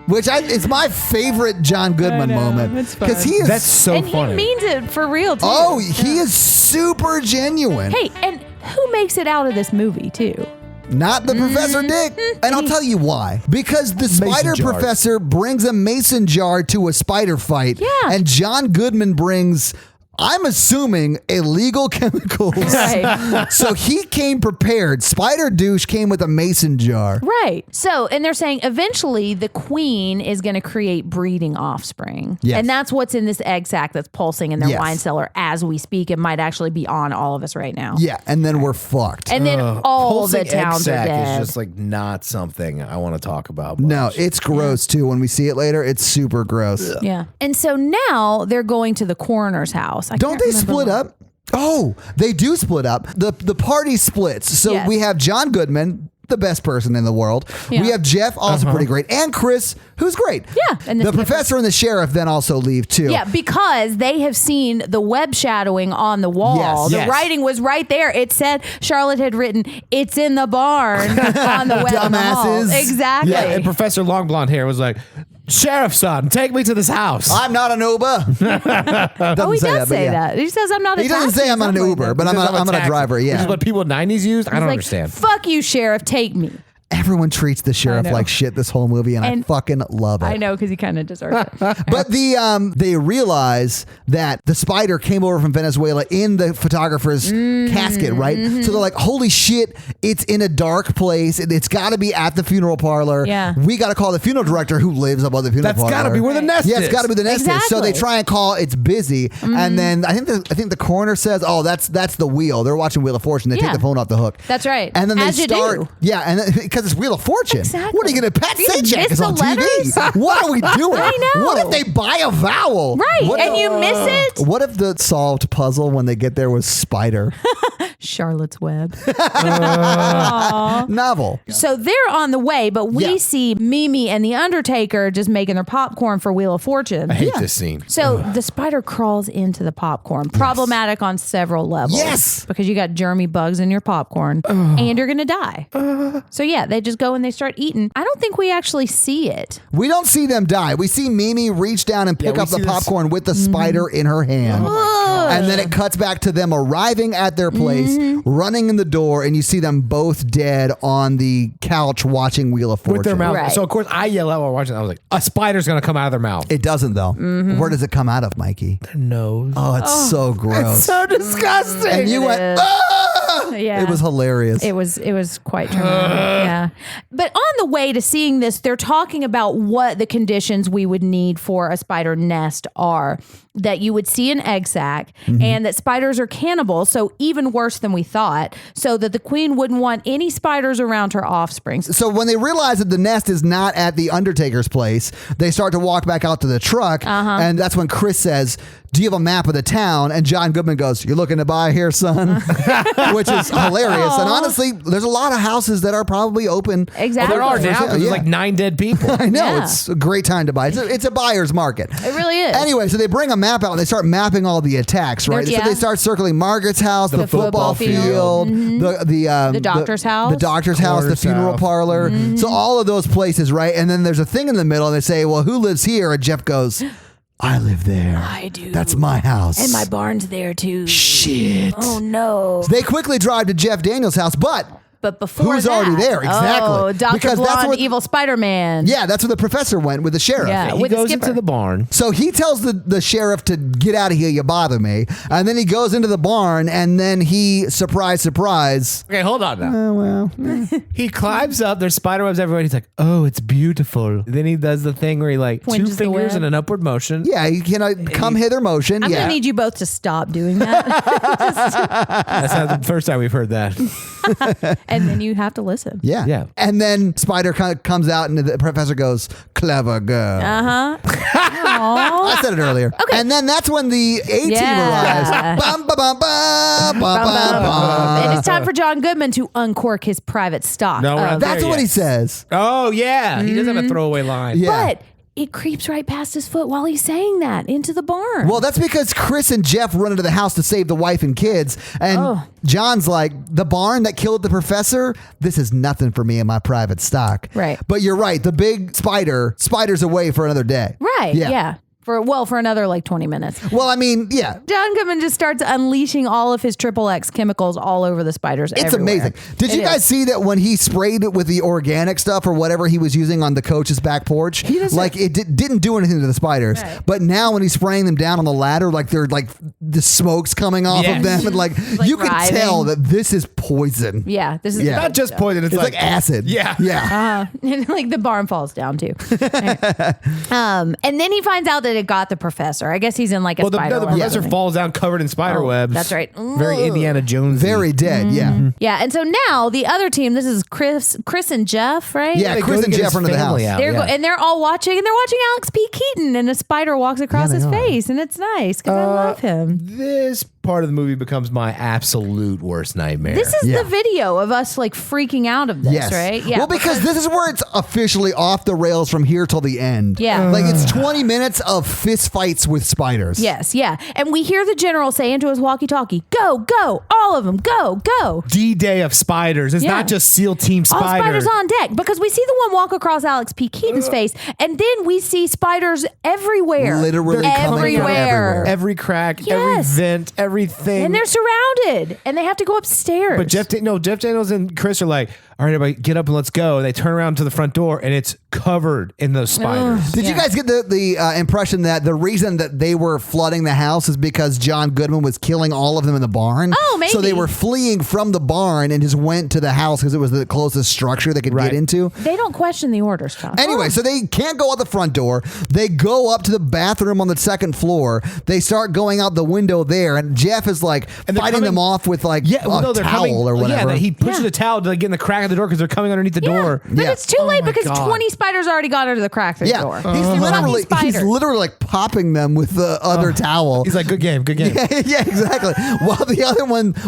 Which is my favorite John Goodman moment. Because he is That's so and funny. he means it for real, too. Oh, he is super genuine. Hey, and who makes it out of this movie, too? Not the Professor Dick. And I'll tell you why. Because the spider jars. professor brings a mason jar to a spider fight. Yeah. And John Goodman brings, I'm assuming, illegal chemicals. Right. So he came prepared. Spider Douche came with a mason jar. Right. So, and they're saying eventually the queen is going to create breeding offspring. Yes. And that's what's in this egg sac that's pulsing in their Yes. wine cellar as we speak. It might actually be on all of us right now. Yeah, and then we're fucked. And then all the Pulsing egg towns are sac dead. is just like not something I want to talk about. No, much. it's gross too. When we see it later, it's super gross. Yeah. And so now they're going to the coroner's house. I Don't can't they remember split what- up? Oh, they do split up. The party splits. So Yes. we have John Goodman, the best person in the world. Yeah. We have Jeff, also pretty great, and Chris, who's great. Yeah, and the the professor and the sheriff then also leave too. Yeah, because they have seen the web shadowing on the wall. Yes. The Yes. writing was right there. It said Charlotte had written, "It's in the barn" on the web. on the wall. Dumbasses. Exactly. Yeah, and Professor Long Blonde Hair was like, Sheriff's son, take me to this house. I'm not an Uber. Oh, he does say that. He says, "I'm not a He doesn't taxi," say I'm not an something like Uber, that. but He says, I'm a taxi, driver. Which Yeah. is what people in the 90s used. I don't He's like, understand. Fuck you, sheriff. Take me. Everyone treats the sheriff know. like shit this whole movie, and I And fucking love it. I know, because he kind of deserves it. But they realize that the spider came over from Venezuela in the photographer's casket, right? So they're like, holy shit, it's in a dark place. It's got to be at the funeral parlor. Yeah. We got to call the funeral director who lives above the funeral That's parlor. got to be where the nest Yeah, is. it's got to be the nest is. So they Exactly. try and call. It's busy, and then I think the coroner says, "Oh, that's the wheel." They're watching Wheel of Fortune. They Yeah. take the phone off the hook. That's right. And then As they you start. do. Yeah, and because it's Wheel of Fortune. Exactly. What are you going to? Pat You Sajak miss is the on letters? TV. What are we doing? I know. What if they buy a vowel? Right. What And if- you miss it. What if the solved puzzle when they get there was spider? Charlotte's Web. Novel. So they're on the way, but we Yeah. see Mimi and the Undertaker just making their popcorn for Wheel of Fortune. I hate this scene. So the spider crawls into the popcorn. Problematic on several levels. Yes. Because you got germy bugs in your popcorn and you're going to die. So yeah, they just go and they start eating. I don't think we actually see it. We don't see them die. We see Mimi reach down and pick we up the see this- popcorn with the spider in her hand. And then it cuts back to them arriving at their place, running in the door, and you see them both dead on the couch watching Wheel of Fortune. With their mouth. Right. So, of course, I yell out while watching. I was like, a spider's going to come out of their mouth. It doesn't, though. Where does it come out of, Mikey? Nose. Oh, it's so gross. So disgusting. and you It went, is. ah! Yeah. It was hilarious. It was quite traumatic. Yeah. But on the way to seeing this, they're talking about what the conditions we would need for a spider nest are. That you would see an egg sac, and that spiders are cannibals, so even worse than we thought, so that the queen wouldn't want any spiders around her offspring. So when they realize that the nest is not at the Undertaker's place, they start to walk back out to the truck, and that's when Chris says, "Do you have a map of the town?" And John Goodman goes, "You're looking to buy here, son?" Which is hilarious. And honestly, there's a lot of houses that are probably open. Exactly. There are now, 'cause there's like 9 dead people. I know. Yeah. It's a great time to buy. It's a buyer's market. It really is. Anyway, so they bring a map out and they start mapping all the attacks, right? Yeah. So they start circling Margaret's house, the football field, the doctor's house. the doctor's house, the Course funeral house. parlor. So all of those places, right? And then there's a thing in the middle and they say, "Well, who lives here?" And Jeff goes, "I live there. I do. That's my house." And my barn's there too. Shit. Oh no. They quickly drive to Jeff Daniels' house, but But before Who's that, already there? Exactly. Oh, Dr. Because that's Blonde, what- evil Spider-Man. yeah, that's where the professor went with the sheriff. Yeah. He with the goes skipper. into the barn. So he tells the sheriff to get out of here, you bother me. And then he goes into the barn and then he, surprise, Okay, hold on now. He climbs up. There's spider webs everywhere. He's like, "Oh, it's beautiful." Then he does the thing where he like Twinges two the fingers web. in an upward motion. yeah, you can come hither motion. I'm yeah. gonna need you both to stop doing that, That's not the first time we've heard that. and then you have to listen. Yeah. Yeah. And then Spider comes out and the professor goes, "Clever girl." I said it earlier. Okay. And then that's when the A-team Yeah. arrives. Bum, ba, bum, ba, bum, bum, bum. And it's time for John Goodman to uncork his private stock. No, we're not of- there That's what yet. he says. Oh yeah, he does have a throwaway line. Yeah. But it creeps right past his foot while he's saying that into the barn. Well, that's because Chris and Jeff run into the house to save the wife and kids. And Oh. John's like, "The barn that killed the professor, this is nothing for me in my private stock." Right. But you're right. The big spider's away for another day. Right. Yeah. For another like 20 minutes. Well, I mean, yeah. John Goodman just starts unleashing all of his XXX chemicals all over the spiders. It's everywhere. amazing. Did you It guys is. see that when he sprayed it with the organic stuff or whatever he was using on the coach's back porch? Like it didn't do anything to the spiders. Right. But now when he's spraying them down on the ladder, like they're like the smoke's coming off Yes. of them, and like you can writhing. tell that this is poison. Yeah, this is Yeah. Not just poison. It's, It's like acid. Yeah. Yeah. and like the barn falls down too. And then he finds out that it got the professor. I guess he's in like a Well, the spider web or professor something. falls down covered in spider Oh, webs. that's right. Very Ooh. Indiana Jones. Very dead. Yeah. Yeah, and so now the other team. This is Chris and Jeff, right? Yeah, They Chris go and to get Jeff his run to the house. family out. They're Yeah. and they're all watching, and they're watching Alex P. Keaton, and a spider walks across his face, and it's nice because I love him. This part of the movie becomes my absolute worst nightmare. This is Yeah. the video of us like freaking out of this, Yes. right? Yeah. Well, because this is where it's officially off the rails from here till the end. Yeah. Like it's 20 minutes of fist fights with spiders. Yes, yeah. And we hear the general say into his walkie-talkie, "Go, go, all of them, go, go." D-Day of spiders. It's Yeah. not just SEAL Team All Spider. spiders on deck, because we see the one walk across Alex P. Keaton's face, and then we see spiders everywhere. Literally coming from everywhere. Every crack, every Yes. vent, everything. And they're surrounded, and they have to go upstairs. But Jeff Daniels and Chris are like, "All right, everybody, get up and let's go." And they turn around to the front door, and it's covered in those spiders. Did you guys get the impression that the reason that they were flooding the house is because John Goodman was killing all of them in the barn? Oh, maybe. So they were fleeing from the barn and just went to the house because it was the closest structure they could Right. get into. They don't question the orders, Tom. Anyway, so they can't go out the front door. They go up to the bathroom on the second floor. They start going out the window there, and Jeff is like And they're fighting them coming- off with like Yeah, well, no, a they're towel coming, or whatever. Yeah, he pushes Yeah. a towel to like, get in the crack of the door because they're coming underneath the door. But Yeah. it's too Oh late my because God. 20 spiders already got under the crack through the door. He's literally Fucking spider. like popping them with the other towel. He's like, "Good game, good game." Yeah, exactly.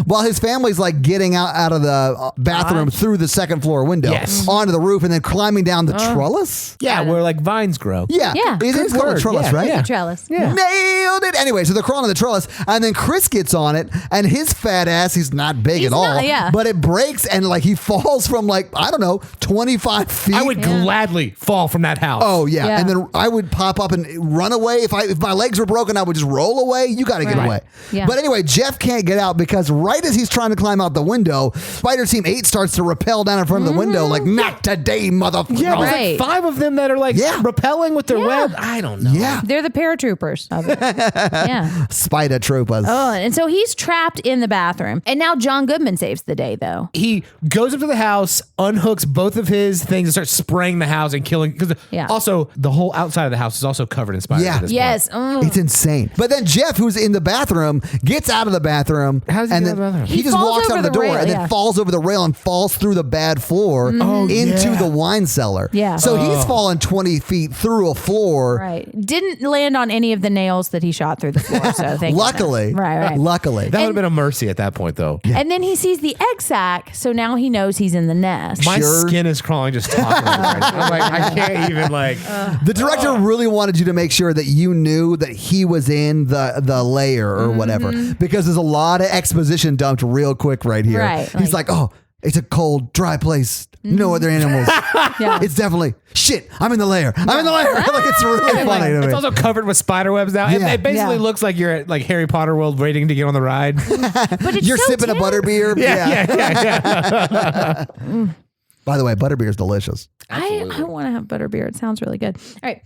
While his family's like getting out of the bathroom through the second floor window Yes. onto the roof and then climbing down the trellis. Yeah, where like vines grow. Yeah, Yeah. it is Good called a word. trellis, Yeah, right? yeah. Trellis. Yeah. Nailed it. Anyway, so they're crawling on the trellis, and then Chris gets on it, and his fat ass, he's not big He's at all, not, yeah. but it breaks, and like he falls falls from like, I don't know, 25 feet. I would gladly fall from that house. Oh yeah. Yeah. And then I would pop up and run away. If my legs were broken, I would just roll away. You got to get Right. away. Yeah. But anyway, Jeff can't get out because right as he's trying to climb out the window, Spider Team 8 starts to rappel down in front of the window like, not today, motherfucker. Yeah, there's Right. like 5 of them that are like Yeah. repelling with their web. I don't know. Yeah. They're the paratroopers of it. Yeah. Spider Troopers. Oh, and so he's trapped in the bathroom. And now John Goodman saves the day, though. He goes up to the house, unhooks both of his things, and starts spraying the house and killing. Because Yeah. also the whole outside of the house is also covered in spiders. Yeah. At this Yes. It's insane. But then Jeff, who's in the bathroom, gets out of the bathroom. How does he and get out then of the bathroom? He He just falls walks out over of the the door rail, and then yeah. falls over the rail and falls through the bad floor Oh, into yeah. the wine cellar. Yeah. So he's fallen 20 feet through a floor. Right. Didn't land on any of the nails that he shot through the floor. So thank Luckily. goodness. Right. Luckily. That would have been a mercy at that point, though. And then he sees the egg sac, so now he knows he's in the nest. My Sure. skin is crawling just talking about it. I'm like, I can't even like. The director really wanted you to make sure that you knew that he was in the layer or whatever, because there's a lot of exposition dumped real quick right here. Right, He's like, oh, it's a cold, dry place. No other animals. Yeah. It's definitely shit. I'm in the lair. I'm in the lair. Like it's really funny to me. It's also covered with spider webs now. Yeah. It basically Yeah. looks like you're at like Harry Potter World waiting to get on the ride. But it's You're so sipping a tender. butterbeer. yeah. By the way, butterbeer is delicious. I want to have butterbeer. It sounds really good. All right.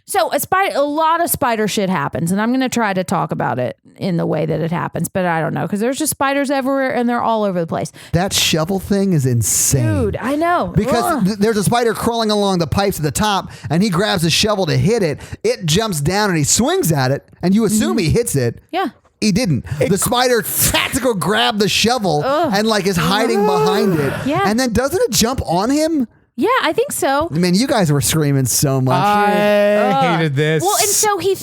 So a lot of spider shit happens, and I'm going to try to talk about it in the way that it happens, but I don't know, because there's just spiders everywhere and they're all over the place. That shovel thing is insane. Dude, I know. Because Ugh. there's a spider crawling along the pipes at the top, and he grabs a shovel to hit it. It jumps down and he swings at it, and you assume he hits it. Yeah. He didn't. The spider had to go grab the shovel and like is hiding behind it. Yeah. And then doesn't it jump on him? Yeah, I think so. Man, you guys were screaming so much. I hated this. Well, and so he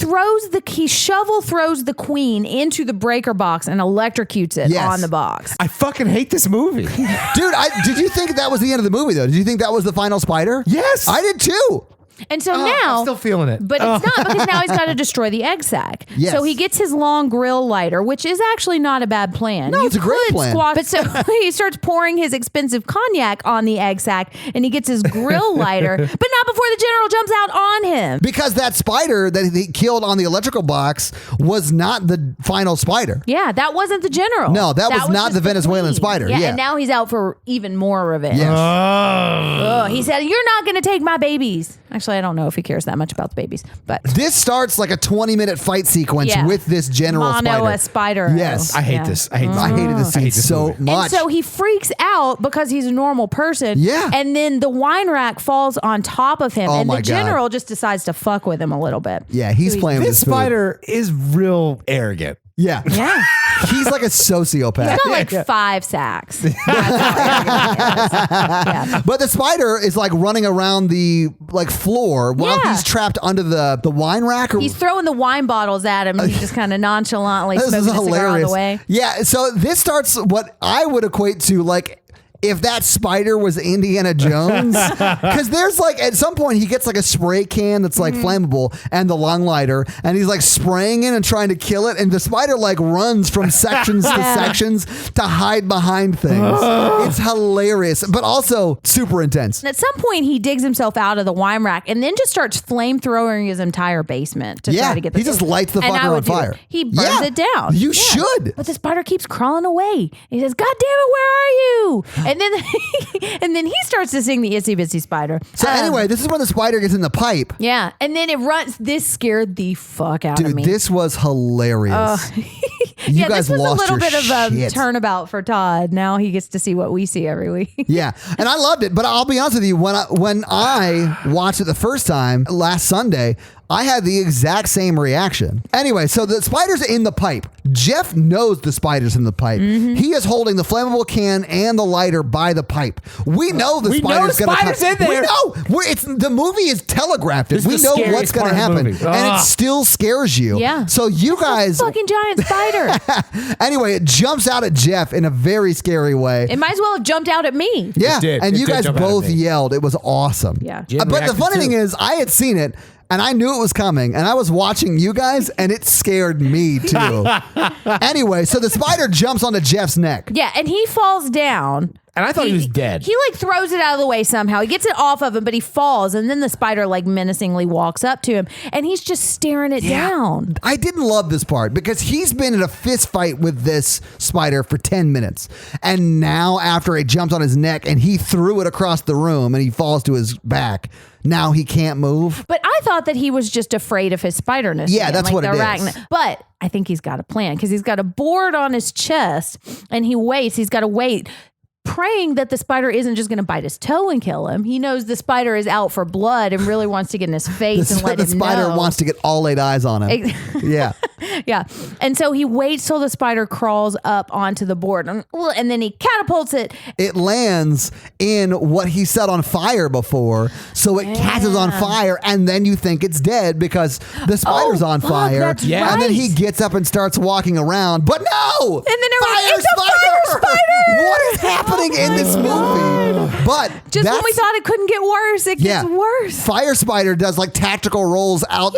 shovel throws the queen into the breaker box and electrocutes it Yes. on the box. I fucking hate this movie. Dude, did you think that was the end of the movie though? Did you think that was the final spider? Yes. I did too. And so I'm now, still feeling it. but it's not, because now he's got to destroy the egg sac. Yes. So he gets his long grill lighter, which is actually not a bad plan. No, it's a great could plan. But so he starts pouring his expensive cognac on the egg sac, and he gets his grill lighter, but not before the general jumps out on him. Because that spider that he killed on the electrical box was not the final spider. Yeah, that wasn't the general. No, that was not just the Venezuelan queen. spider. Yeah, Yeah. and now he's out for even more revenge. Yes. Ugh, he said, "You're not going to take my babies." Actually, I don't know if he cares that much about the babies, but This starts like a 20-minute fight sequence Yeah. with this general mono spider. a spider. Yes. I hate Yeah. this. I hate this. I hated this I scene hate this so movie. much. And so he freaks out because he's a normal person. Yeah. And then the wine rack falls on top of him. Oh and my the God. general just decides to fuck with him a little bit. Yeah, he's playing with This his food. spider is real arrogant. Yeah. Yeah. He's like a sociopath. He's got like 5 sacks. Yeah. But the spider is like running around the like floor while Yeah. he's trapped under the wine rack. Or, He's throwing the wine bottles at him. And he's just kind of nonchalantly this smoking is a cigar on hilarious. the way. Yeah, so this starts what I would equate to like if that spider was Indiana Jones, because there's like at some point he gets like a spray can that's like flammable and the lung lighter, and he's like spraying it and trying to kill it, and the spider like runs from sections to sections to hide behind things. It's hilarious, but also super intense. And at some point, he digs himself out of the wine rack and then just starts flamethrowing his entire basement to Yeah, try to get the he just food. lights the And fucker I on would do fire. it. He burns Yeah, it down. you Yeah. should. But the spider keeps crawling away. He says, "God damn it, where are you?" And then and then he starts to sing the Itsy Bitsy Spider. So anyway, this is when the spider gets in the pipe. Yeah, and then it runs. This scared the fuck out of Dude, me. this was hilarious. You guys this was a lost little your bit of a shit. turnabout for Todd. Now he gets to see what we see every week. Yeah, and I loved it. But I'll be honest with you, when I watched it the first time last Sunday, I had the exact same reaction. Anyway, so the spider's in the pipe. Jeff knows the spider's in the pipe. He is holding the flammable can and the lighter by the pipe. We know the We know spider's the going to come. spider's in there. We know. The movie is telegraphed. This is We the know scariest what's going to part of the happen, movie. and it Ugh. still scares you. Yeah. So you guys. Fucking giant spider. Anyway, it jumps out at Jeff in a very scary way. It might as well have jumped out at me. Yeah, did. and It you did guys jump out at both me. yelled. It was awesome. Yeah. Jim But the reacted funny too. thing is, I had seen it, and I knew it was coming, and I was watching you guys, and it scared me too. Anyway, so the spider jumps onto Jeff's neck. Yeah, and he falls down And I thought he was dead. He like throws it out of the way somehow. He gets it off of him, but he falls. And then the spider like menacingly walks up to him and he's just staring it down. I didn't love this part because he's been in a fist fight with this spider for 10 minutes. And now after it jumped on his neck and he threw it across the room and he falls to his back, now he can't move. But I thought that he was just afraid of his spiderness. Yeah, again, that's like what the it is. But I think he's got a plan because he's got a board on his chest and he waits. He's got to wait, praying that the spider isn't just going to bite his toe and kill him. He knows the spider is out for blood and really wants to get in his face and let The him spider know. wants to get all 8 eyes on him. Yeah. Yeah. And so he waits till the spider crawls up onto the board and then he catapults it. It lands in what he set on fire before. So it catches on fire and then you think it's dead because the spider's on fuck, fire. that's And then he right. gets up and starts walking around. But no! And then it's a fire spider! What is happening in this movie? But Just when we thought it couldn't get worse, it gets worse. Fire Spider does like tactical rolls out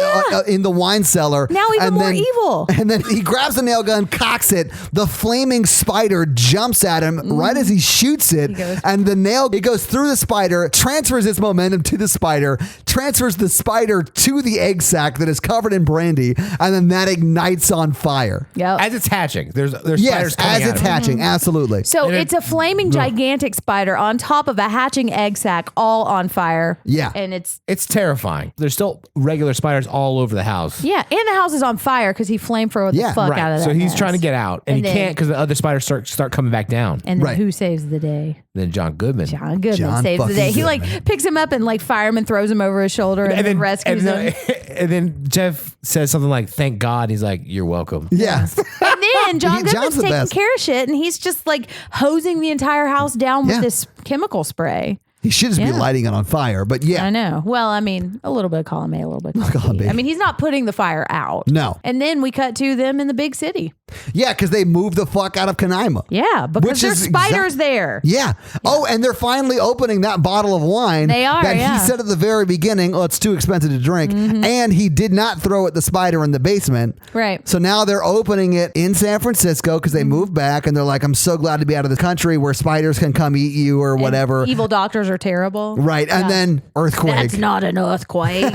in the wine cellar. Now even and more then, evil. And then he grabs the nail gun, cocks it. The flaming spider jumps at him right as he shoots it. And the nail, it goes through the spider, transfers its momentum to the spider, transfers the spider to the egg sac that is covered in brandy. And then that ignites on fire. Yep. As it's hatching. There's Yes, spiders coming as out it's of it. hatching. Absolutely. So it's a flaming gigantic spider on top of a hatching egg sac, all on fire. Yeah. And it's It's terrifying. There's still regular spiders all over the house. and the house is on fire because he flamethrowed the fuck out of that. So he's mess. trying to get out, and And he then- can't because the other spiders start coming back down. And then Right. who saves the day? Then John Goodman. John Goodman John saves the fucking day. He Goodman. like picks him up and like fireman throws him over his shoulder and, then rescues him. And then Jeff says something like, "Thank God." He's like, "You're welcome." Yeah. And then John John's Goodman's the taking best. care of shit and he's just like hosing the entire house down with Yeah. this chemical spray. He should just be Yeah. lighting it on fire. But yeah. I know. Well, I mean, a little bit of column A, a little bit of column B. B. I mean, he's not putting the fire out. No. And then we cut to them in the big city. Yeah, because they moved the fuck out of Canaima. Yeah, because Which there's is spiders there. Yeah. Oh, and they're finally opening that bottle of wine. They are, That yeah. he said at the very beginning, oh, it's too expensive to drink. And he did not throw at the spider in the basement. Right. So now they're opening it in San Francisco because they moved back and they're like, I'm so glad to be out of the country where spiders can come eat you or whatever. Evil doctors are terrible. Right. And then earthquake. That's not an earthquake.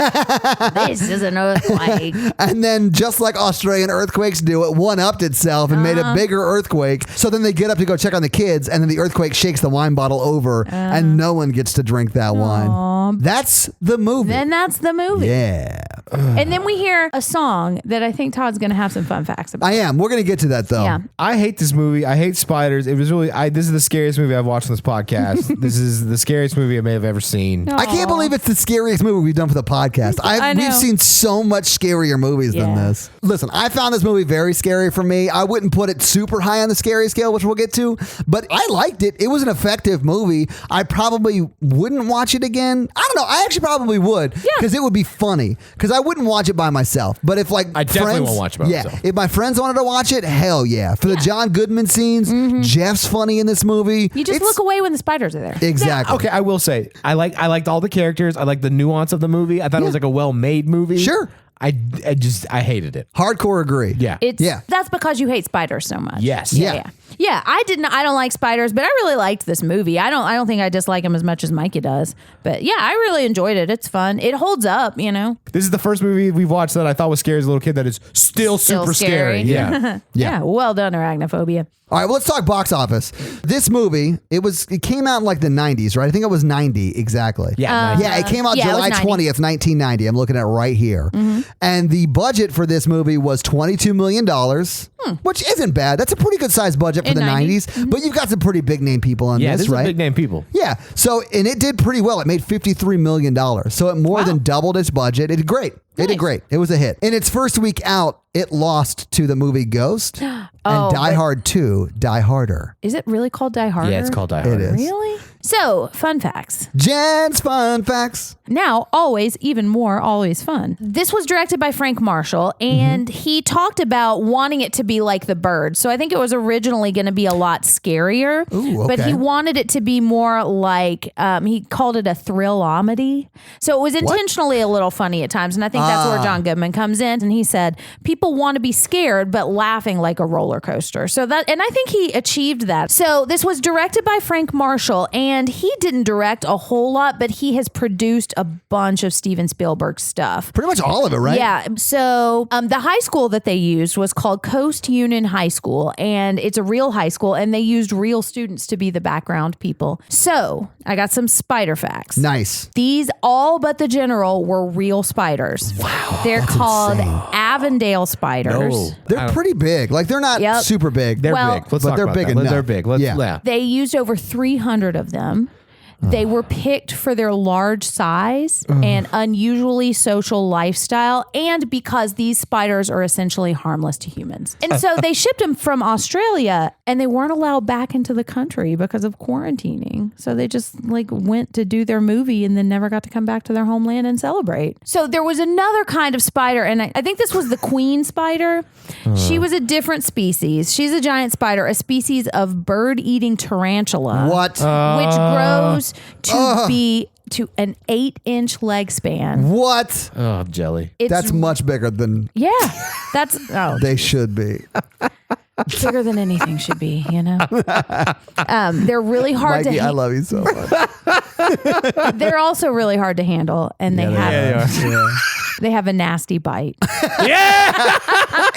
This is an earthquake. And then just like Australian earthquakes do, it one-upped itself and made a bigger earthquake. So then they get up to go check on the kids and then the earthquake shakes the wine bottle over and no one gets to drink that wine. That's the movie. Then that's the movie. Yeah. And then we hear a song that I think Todd's going to have some fun facts about. I am. We're going to get to that though. Yeah. I hate this movie. I hate spiders. It was really. This is the scariest movie I've watched on this podcast. This is the scariest movie I may have ever seen. I can't believe it's the scariest movie we've done for the podcast. I know. We've seen so much scarier movies than Yeah. this. Listen, I found this movie very scary for me. I wouldn't put it super high on the scary scale, which we'll get to, but I liked it. It was an effective movie. I probably wouldn't watch it again. I don't know. I actually probably would because it would be funny because I wouldn't watch it by myself. But if like I definitely friends, won't watch it by myself. If my friends wanted to watch it, hell yeah. For the John Goodman scenes, Jeff's funny in this movie. You just It's- look away when the spiders are there. Exactly. Okay, I will say I liked all the characters. I liked the nuance of the movie. I thought it was like a well-made movie. Sure. I hated it. Hardcore agree. Yeah. That's because you hate spiders so much. Yes. Yeah. Yeah, I don't like spiders, but I really liked this movie. I don't think I dislike him as much as Mikey does. But yeah, I really enjoyed it. It's fun. It holds up, you know. This is the first movie we've watched that I thought was scary as a little kid that is still super scary. Yeah. Yeah. Well done, Arachnophobia. All right, well, let's talk box office. This movie, it came out in like the 90s, right? I think it was 90 exactly. Yeah. Nice. Yeah, it came out yeah, it was July 90. 20th, 1990. I'm looking at it right here. And the budget for this movie was $22 million, which isn't bad. That's a pretty good sized budget for In the 90s. 90s. But you've got some pretty big name people on Yeah, this, this is right? big name people. Yeah. So, and it did pretty well. It made $53 million. So it more than doubled its budget. It did great. It did Nice. great. It was a hit. In its first week out, it lost to the movie Ghost and Die Hard 2, Die Harder. Is it really called Die Harder? Yeah, it's called Die It Hard. is. Really? So, fun facts. Jen's fun facts. Now, always, even more, always fun. This was directed by Frank Marshall, and he talked about wanting it to be like The Bird. So I think it was originally going to be a lot scarier, Ooh, but he okay. wanted it to be more like, he called it a thrill-omedy. So it was intentionally a little funny at times, and I think that's where John Goodman comes in, and he said, people want to be scared, but laughing like a roller coaster. So that, and I think he achieved that. So this was directed by Frank Marshall, and he didn't direct a whole lot, but he has produced a bunch of Steven Spielberg stuff. Pretty much all of it, right? Yeah. So the high school that they used was called Coast Union High School, and it's a real high school, and they used real students to be the background people. So I got some spider facts. Nice. These, all but the general, were real spiders. Wow. They're called insane. Avondale spiders. No. They're pretty big. Like, they're not Yep. super big. They're Well- big. Let's but talk they're about big that. enough. They're big. Let's, Yeah. yeah. They used over 300 of them. They were picked for their large size and unusually social lifestyle, and because these spiders are essentially harmless to humans. And so they shipped them from Australia, and they weren't allowed back into the country because of quarantining. So they just like went to do their movie and then never got to come back to their homeland and celebrate. So there was another kind of spider, and I think this was the queen spider. She was a different species. She's a giant spider, a species of bird-eating tarantula. What? Which grows to be to an 8-inch leg span. What? Oh, jelly. It's, That's much bigger than yeah, that's they should be. bigger than anything should be, you know. They're really hard Mikey, to. I love you so much. They're also really hard to handle, and they have a nasty bite.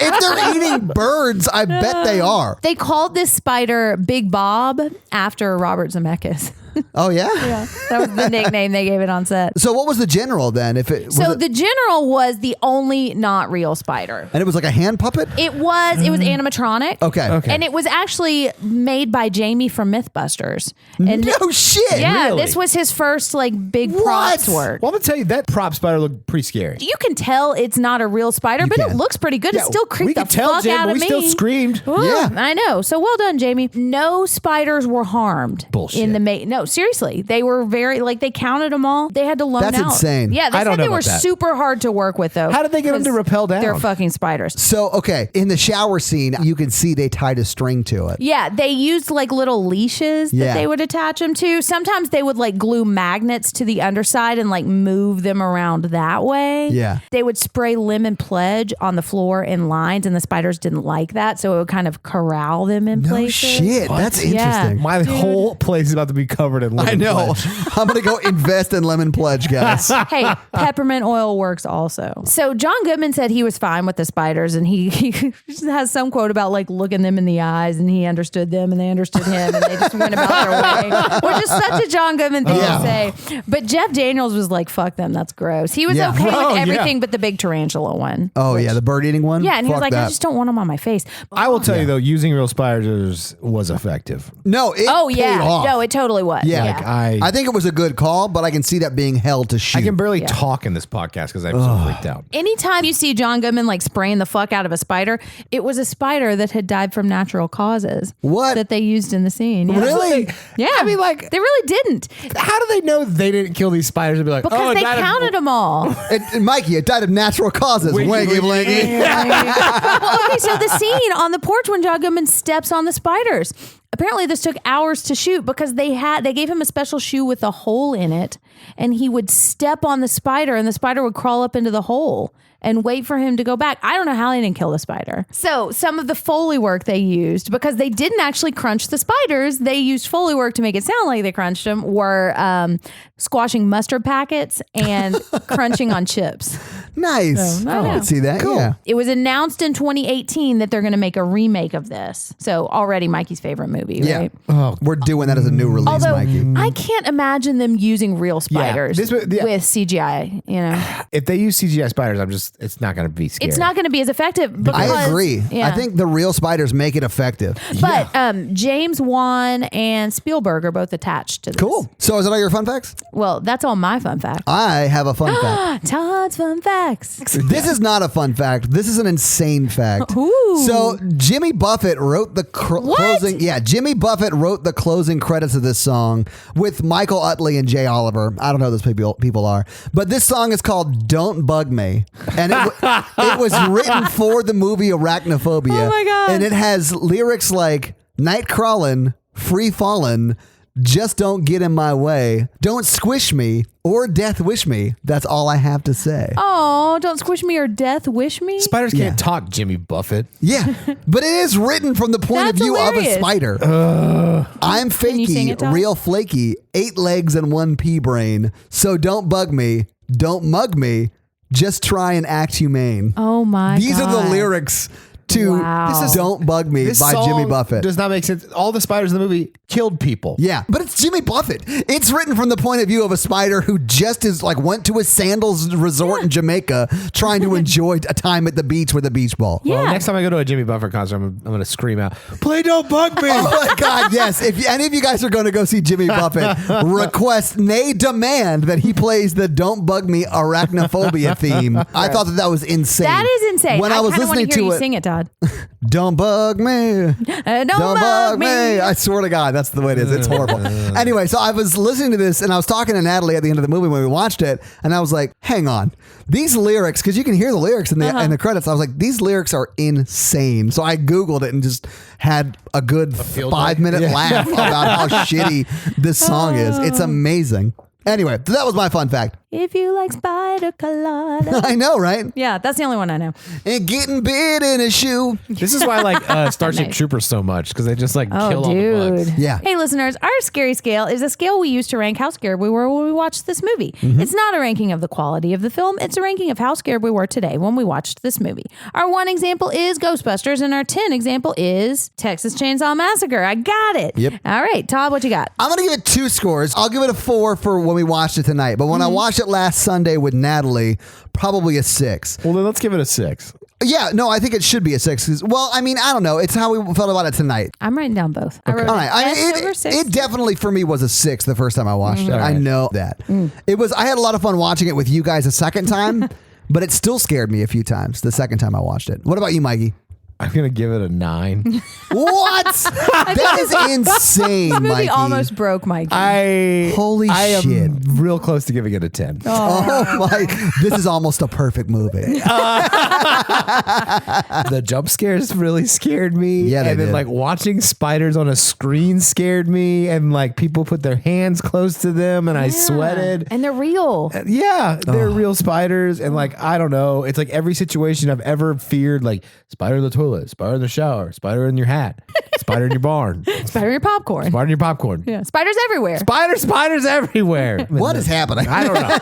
If they're eating birds, I bet they are. They called this spider Big Bob after Robert Zemeckis. Oh, yeah? Yeah, that was the nickname they gave it on set. So what was the general then? If it was So it- the general was the only not real spider. and it was like a hand puppet? It was animatronic. Okay. And it was actually made by Jamie from Mythbusters. And No shit. yeah, really? this was his first like big props work. Well, I'm gonna tell you that prop spider looked pretty scary. You can tell it's not a real spider, but it can. looks pretty good. It still we creeped the could tell, fuck Jim, out but of we me. still screamed. Ooh, Yeah. I know. So well done, Jamie. No spiders were harmed. Bullshit. In the no, seriously, they were very like they counted them all. They had to loan That's out. insane. Yeah, they I don't said they know were about that. super hard to work with though. How did they get them to 'cause rappel down? They're fucking spiders. So, okay, in the shower scene, you can see they tied a string to it. Yeah, they used like little leashes that Yeah. they would attach them to. Sometimes they would like glue magnets to the underside and like move them around that way. Yeah. They would spray lemon pledge on the floor in lines, and the spiders didn't like that, so it would kind of corral them in No places. shit. That's Yeah. interesting. My whole place is about to be covered in lemon I know. pledge. I'm going to go invest in Lemon Pledge, guys. Hey, peppermint oil works also. So John Goodman said he was fine with the spiders, and he has some quote about like looking them in the eyes, and he understood them, and they understood him, and they just went about their way, which is such a John Goodman thing Yeah. to say. But Jeff Daniels was like, "Fuck them, that's gross." He was Yeah. okay Oh, with yeah. everything but the big tarantula one. Oh, yeah, the bird eating one? Yeah, and he was Fuck like, that. "I just don't want them on my face." I will tell you though, using real spiders was effective. No, it Oh paid yeah, off. no, it totally was. Yeah. Yeah. Like I think it was a good call, but I can see that being held to shoot. I can barely talk in this podcast because I'm so freaked out. Anytime you see John Goodman like spraying the fuck out of a spider, it was a spider that had died from natural causes. What? That they used in the scene. Yeah. Really? Yeah. I mean, like- they really didn't How do they know they didn't kill these spiders and be like, because oh, they it died of- counted them all. And Mikey, it died of natural causes. Winky, Winky, winky. blinky. Well, okay, so the scene on the porch when John Goodman steps on the spiders. Apparently, this took hours to shoot because they gave him a special shoe with a hole in it, and he would step on the spider, and the spider would crawl up into the hole and wait for him to go back. I don't know how they didn't kill the spider. So some of the Foley work they used, because they didn't actually crunch the spiders, they used Foley work to make it sound like they crunched them, were squashing mustard packets and crunching on chips. Nice. I know. can see that. Yeah. It was announced in 2018 that they're going to make a remake of this. So already Mikey's favorite movie, Yeah. right? Oh. We're doing that as a new release, Although Mikey. I can't imagine them using real spiders This would- yeah. with CGI. You know, If they use CGI spiders, it's not going to be scary. it's not going to be as effective. Because, I agree. Yeah. I think the real spiders make it effective. But James Wan and Spielberg are both attached to this. Cool. So is that all your fun facts? Well, that's all my fun facts. I have a fun fact. Todd's fun facts. facts. This is not a fun fact. This is an insane fact. Ooh. So Jimmy Buffett wrote the closing. Yeah, Jimmy Buffett wrote the closing credits of this song with Michael Utley and Jay Oliver. I don't know who those people are, but this song is called "Don't Bug Me," and it was written for the movie Arachnophobia. Oh my God. And it has lyrics like "Night crawlin', free fallin'. Just don't get in my way. Don't squish me or death wish me. That's all I have to say." Oh, don't squish me or death wish me. Spiders can't talk, Jimmy Buffett. Yeah, but it is written from the point of That's view of a hilarious. spider. I'm you sing fakey, it, Tom? real flaky, 8 legs and 1 pea brain. So don't bug me. Don't mug me. Just try and act humane. Oh my These God. are the lyrics to Wow. This is Don't Bug Me This by song Jimmy Buffett. does not make sense. All the spiders in the movie killed people. Yeah, but it's Jimmy Buffett. It's written from the point of view of a spider who just is like went to a sandals resort in Jamaica trying to enjoy a time at the beach with a beach ball. Yeah. Well, next time I go to a Jimmy Buffett concert, I'm going to scream out, "Play Don't Bug Me." Oh my God, yes. If any of you guys are going to go see Jimmy Buffett, request, nay, demand that he plays the Don't Bug Me Arachnophobia theme. I thought that was insane. That is insane. When I was kinda wanna listening hear to you it, sing it, Todd. don't bug me. Don't Bug me. I swear to God, that's the way it is. It's horrible. Anyway, so I was listening to this and I was talking to Natalie at the end of the movie when we watched it, and I was like, hang on. These lyrics, because you can hear the lyrics in the credits, I was like, these lyrics are insane. So I Googled it and just had a good 5-minute laugh about how shitty this song is. It's amazing. Anyway, that was my fun fact. If you like spider colada. I know, right? Yeah, that's the only one I know. And getting bit in a shoe. This is why I like Starship Nice. Troopers so much, because they just like Oh, kill all the bugs. dude. Yeah. Hey, listeners, our scary scale is a scale we use to rank how scared we were when we watched this movie. It's not a ranking of the quality of the film. It's a ranking of how scared we were today when we watched this movie. Our 1 example is Ghostbusters, and our 10 example is Texas Chainsaw Massacre. I got it. Yep. All right, Todd, what you got? I'm going to give it 2 scores. I'll give it a 4 for when we watched it tonight. But when I watched it last Sunday with Natalie, probably a 6. Well, then let's give it a 6. Yeah, no, I think it should be a 6. 'Cause, well, I mean, I don't know. It's how we felt about it tonight. I'm writing down both. I wrote All right. I S over mean, 6. it definitely for me was a 6 the first time I watched it. All I right. know that. It was. I had a lot of fun watching it with you guys a second time, but it still scared me a few times the second time I watched it. What about you, Mikey? I'm going to give it a 9. What? That is insane, This movie Mikey. almost broke Mikey. Holy I shit. am real close to giving it a 10. Oh my! This is almost a perfect movie. The jump scares really scared me. Yeah, they and then did. like watching spiders on a screen scared me, and like people put their hands close to them, and I sweated. And they're real. Yeah, they're real spiders, and like I don't know, it's like every situation I've ever feared, like spider in the toilet, spider in the shower, spider in your hat, spider in your barn, Spider in your popcorn. spider in your popcorn. Yeah. Spiders everywhere. Spiders everywhere. What is happening? I don't know.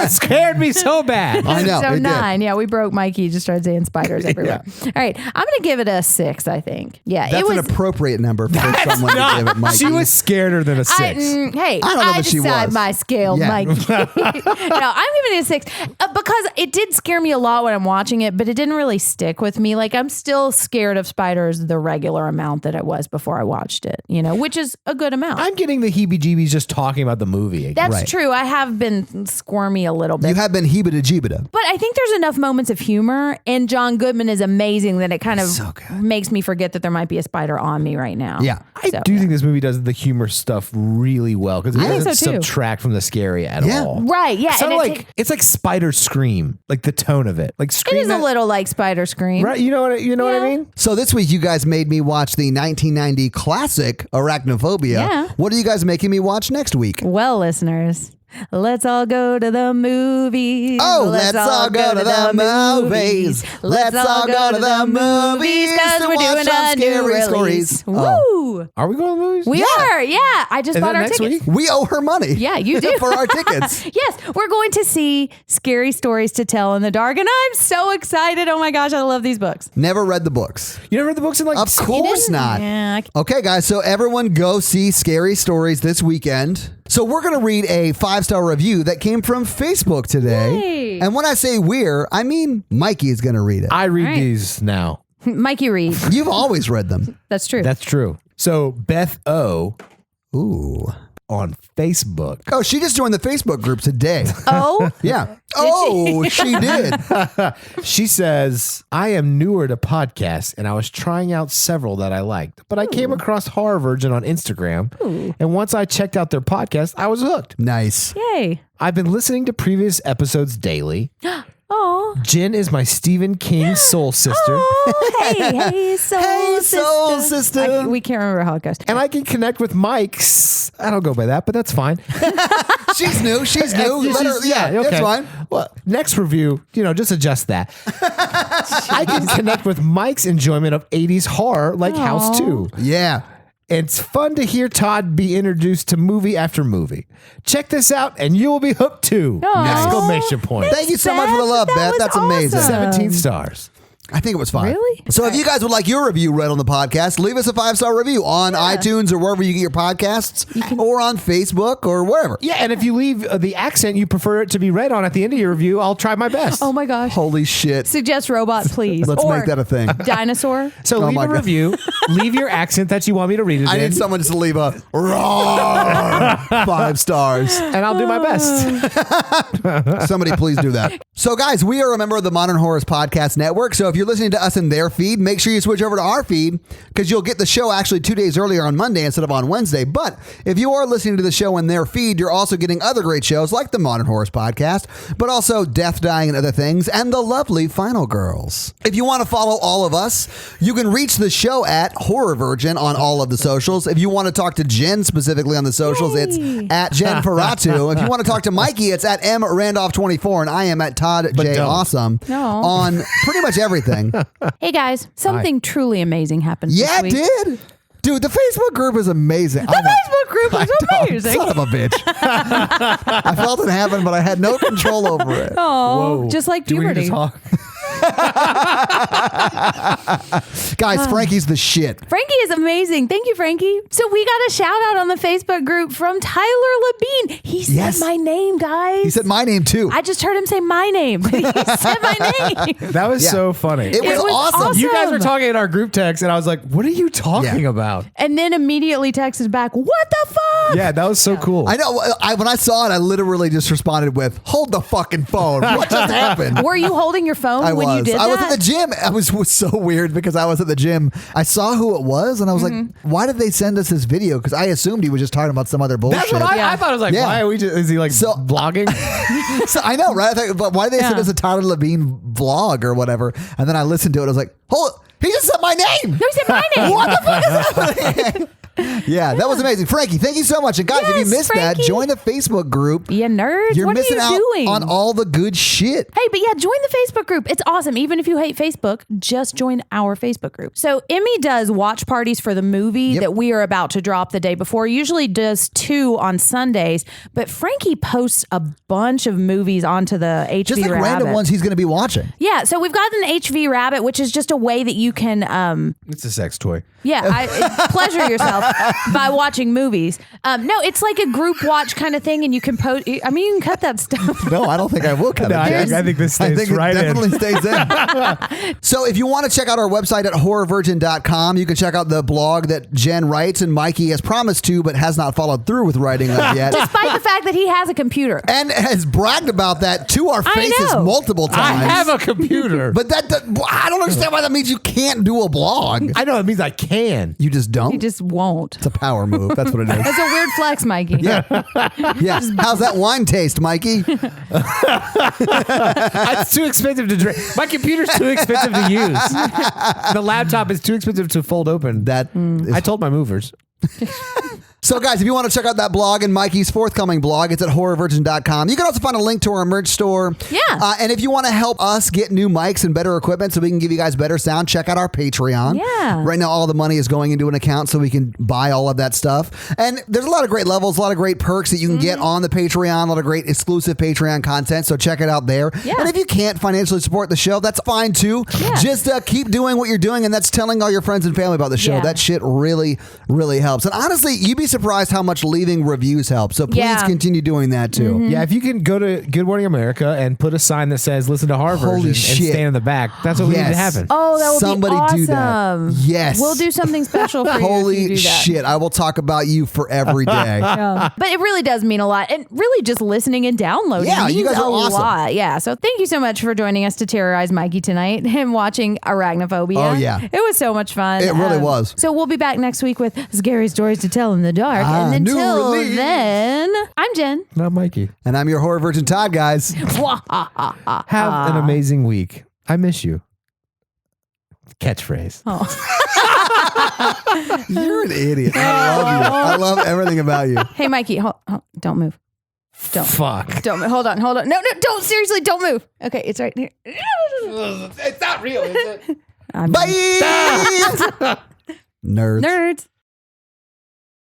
It scared me so bad. I know. So it did. 9. Yeah, we broke Mikey. Just started saying spiders everywhere. All right. I'm going to give it a 6, I think. Yeah. That's it was. an appropriate number for someone to give it, Mikey. She was scareder than a 6. Hey, I don't know that she decide was. my scale, Yeah. Mikey. No, I'm giving it a 6 because it did scare me a lot when I'm watching it, but it didn't really stick with me. Like I'm still scared of spiders the regular amount that it was before I watched it, which is a good amount. I'm getting the heebie-jeebies just talking about the movie again. That's Right. true. I have been squirmy a little bit. You have been hebida-jebida. But I think there's enough moments of humor, and John Goodman is amazing that it kind of So good. makes me forget that there might be a spider on me right now. Yeah. I do think this movie does the humor stuff really well because it I think doesn't so, too. subtract from the scary at Yeah. all. Right, yeah. It's and not it like it's like Spider Scream, like the tone of it. Like it Scream is a little like Spider Scream. right. You know what I mean? So this week you guys made me watch the 1990 classic Arachnophobia. Yeah. What are you guys making me watch next week? Well, listeners, let's all go to the movies. Oh, let's all go to the movies. Let's all go to the movies because to we're watch doing some a new scary release. stories. Woo! Oh. Are we going to the movies? We are, yeah. I just Is bought that our next tickets. week? We owe her money. Yeah, you do. for our tickets. Yes, we're going to see Scary Stories to Tell in the Dark, and I'm so excited. Oh my gosh, I love these books. Never read the books. You never read the books in like Of course not. Yeah, Okay, guys, so everyone go see Scary Stories this weekend. So we're going to read a 5-star review that came from Facebook today. Yay. And when I say we're, I mean Mikey is going to read it. I read All right. these now. Mikey Reed. You've always read them. That's true. That's true. So Beth O. Ooh. on Facebook. Oh, she just joined the Facebook group today. Oh, Yeah. Oh, she did. She says, I am newer to podcasts and I was trying out several that I liked, but I came across Horror Virgin on Instagram. And once I checked out their podcast, I was hooked. Nice. yay. I've been listening to previous episodes daily. Oh, Jen is my Stephen King soul sister. oh, hey, soul Hey, sister. soul sister. We can't remember how it goes. And I can connect with Mike's. I don't go by that, but that's fine. She's new. She's new. Let her, yeah, okay. that's fine. Well, next review, just adjust that. I can connect with Mike's enjoyment of 80s horror like House 2. Yeah. It's fun to hear Todd be introduced to movie after movie. Check this out and you will be hooked too. Aw. Exclamation point. Thank you so much for the love, That Beth. was That's amazing. awesome. 17 stars. I think it was fine. Really? So if you guys would like your review read on the podcast, leave us a 5-star review on iTunes or wherever you get your podcasts, or on Facebook or wherever. Yeah, and if you leave the accent you prefer it to be read on at the end of your review, I'll try my best. Oh my gosh. Holy shit. Suggest robot, please. Let's Or make that a thing. dinosaur. So Oh leave my a God. review, leave your accent that you want me to read it I in, need someone just to leave a roar 5 stars. and I'll do my best. Somebody please do that. So guys, we are a member of the Modern Horrors Podcast Network. So if you're listening to us in their feed, make sure you switch over to our feed because you'll get the show actually 2 days earlier on Monday instead of on Wednesday. But if you are listening to the show in their feed, you're also getting other great shows like the Modern Horrors Podcast, but also Death, Dying, and Other Things, and the lovely Final Girls. If you want to follow all of us, you can reach the show at Horror Virgin on all of the socials. If you want to talk to Jen specifically on the socials, it's at Jen Ferratu. If you want to talk to Mikey, it's at M Randolph24, and I am at Todd J don't. Awesome No. on pretty much everything. Hey guys, something truly amazing happened Yeah, this it week. did. Dude, the Facebook group is amazing. The Facebook group is amazing. Son of a bitch. I felt it happen, but I had no control over it. Oh, just like Do we need to puberty. talk? Guys, Frankie's the shit. Frankie is amazing. Thank you, Frankie. So we got a shout out on the Facebook group from Tyler Labine. He said Yes. my name, guys. He said my name too. I just heard him say my name. He said my name. That was Yeah. so funny. It was awesome. You guys were talking in our group text, and I was like, what are you talking Yeah. about? And then immediately texted back, what the fuck? Yeah, that was so cool. I know. When I saw it, I literally just responded with, "Hold the fucking phone! What just happened?" Were you holding your phone I when was. you did I was that? at the gym. I was so weird because I was at the gym. I saw who it was, and I was like, "Why did they send us this video?" Because I assumed he was just talking about some other bullshit. That's what I thought. I was like, Yeah. why are we just, is he like So- blogging? So I know, right? I thought, but why did they send Yeah. us a Tyler Labine vlog or whatever? And then I listened to it. I was like, "Hold! He just said my name." No, he said my name. What the fuck is happening? Yeah, that was amazing. Frankie, thank you so much. And guys, if you Yes, missed that, Frankie. join the Facebook group. You nerds. You're what missing are you out doing? on all the good shit. Hey, but yeah, join the Facebook group. It's awesome. Even if you hate Facebook, just join our Facebook group. So Emmy does watch parties for the movie that we are about to drop the day before. Usually does 2 on Sundays, but Frankie posts a bunch of movies onto the HV Just like Rabbit. random ones he's going to be watching. Yeah, so we've got an HV Rabbit, which is just a way that you can It's a sex toy. pleasure yourself by watching movies. No, it's like a group watch kind of thing, and you can post. I mean, you can cut that stuff. No, I don't think I will cut No, it. I Jen. think this I stays think right it in. definitely stays in. So if you want to check out our website at horrorvirgin.com, you can check out the blog that Jen writes and Mikey has promised to but has not followed through with writing of yet. Despite the fact that he has a computer. And has bragged about that to our I faces know. multiple I times. have a computer. But I don't understand why that means you can't do a blog. I know it means I can. You just don't? He just won't. It's a power move. That's what it is. That's a weird flex, Mikey. Yeah. How's that wine taste, Mikey? It's too expensive to drink. My computer's too expensive to use. The laptop is too expensive to fold open. I told my movers. So, guys, if you want to check out that blog and Mikey's forthcoming blog, it's at horrorvirgin.com. You can also find a link to our merch store. Yeah. And if you want to help us get new mics and better equipment so we can give you guys better sound, check out our Patreon. Yeah. Right now, all the money is going into an account so we can buy all of that stuff. And there's a lot of great levels, a lot of great perks that you can get on the Patreon, a lot of great exclusive Patreon content. So check it out there. Yeah. And if you can't financially support the show, that's fine too. Yeah. Just keep doing what you're doing, and that's telling all your friends and family about the show. Yeah. That shit really, really helps. And honestly, you'd be surprised surprised how much leaving reviews help. So please Yeah. continue doing that too. Yeah, if you can go to Good Morning America and put a sign that says "Listen to Harvard" Holy and shit. stand in the back, that's what we need to Yes. happen. Oh, that would Somebody be awesome. do that. Yes. We'll do something special for you if you Holy do that. shit! I will talk about you for every day. Yeah. But it really does mean a lot. And really just listening and downloading Yeah, you means guys are a awesome. lot. Yeah. So thank you so much for joining us to terrorize Mikey tonight and watching Arachnophobia. Oh, yeah. It was so much fun. It really was. So we'll be back next week with scary stories to tell in the dark. And new until release. then, I'm Jen. Not Mikey. And I'm your horror virgin Todd, guys. Have an amazing week. I miss you. Catchphrase. You're an idiot. I love you. I love everything about you. Hey, Mikey, don't move. Fuck. Don't move. Hold on. No, don't. Seriously, don't move. Okay, it's right here. It's not real, is it? Bye. Nerds. Nerds.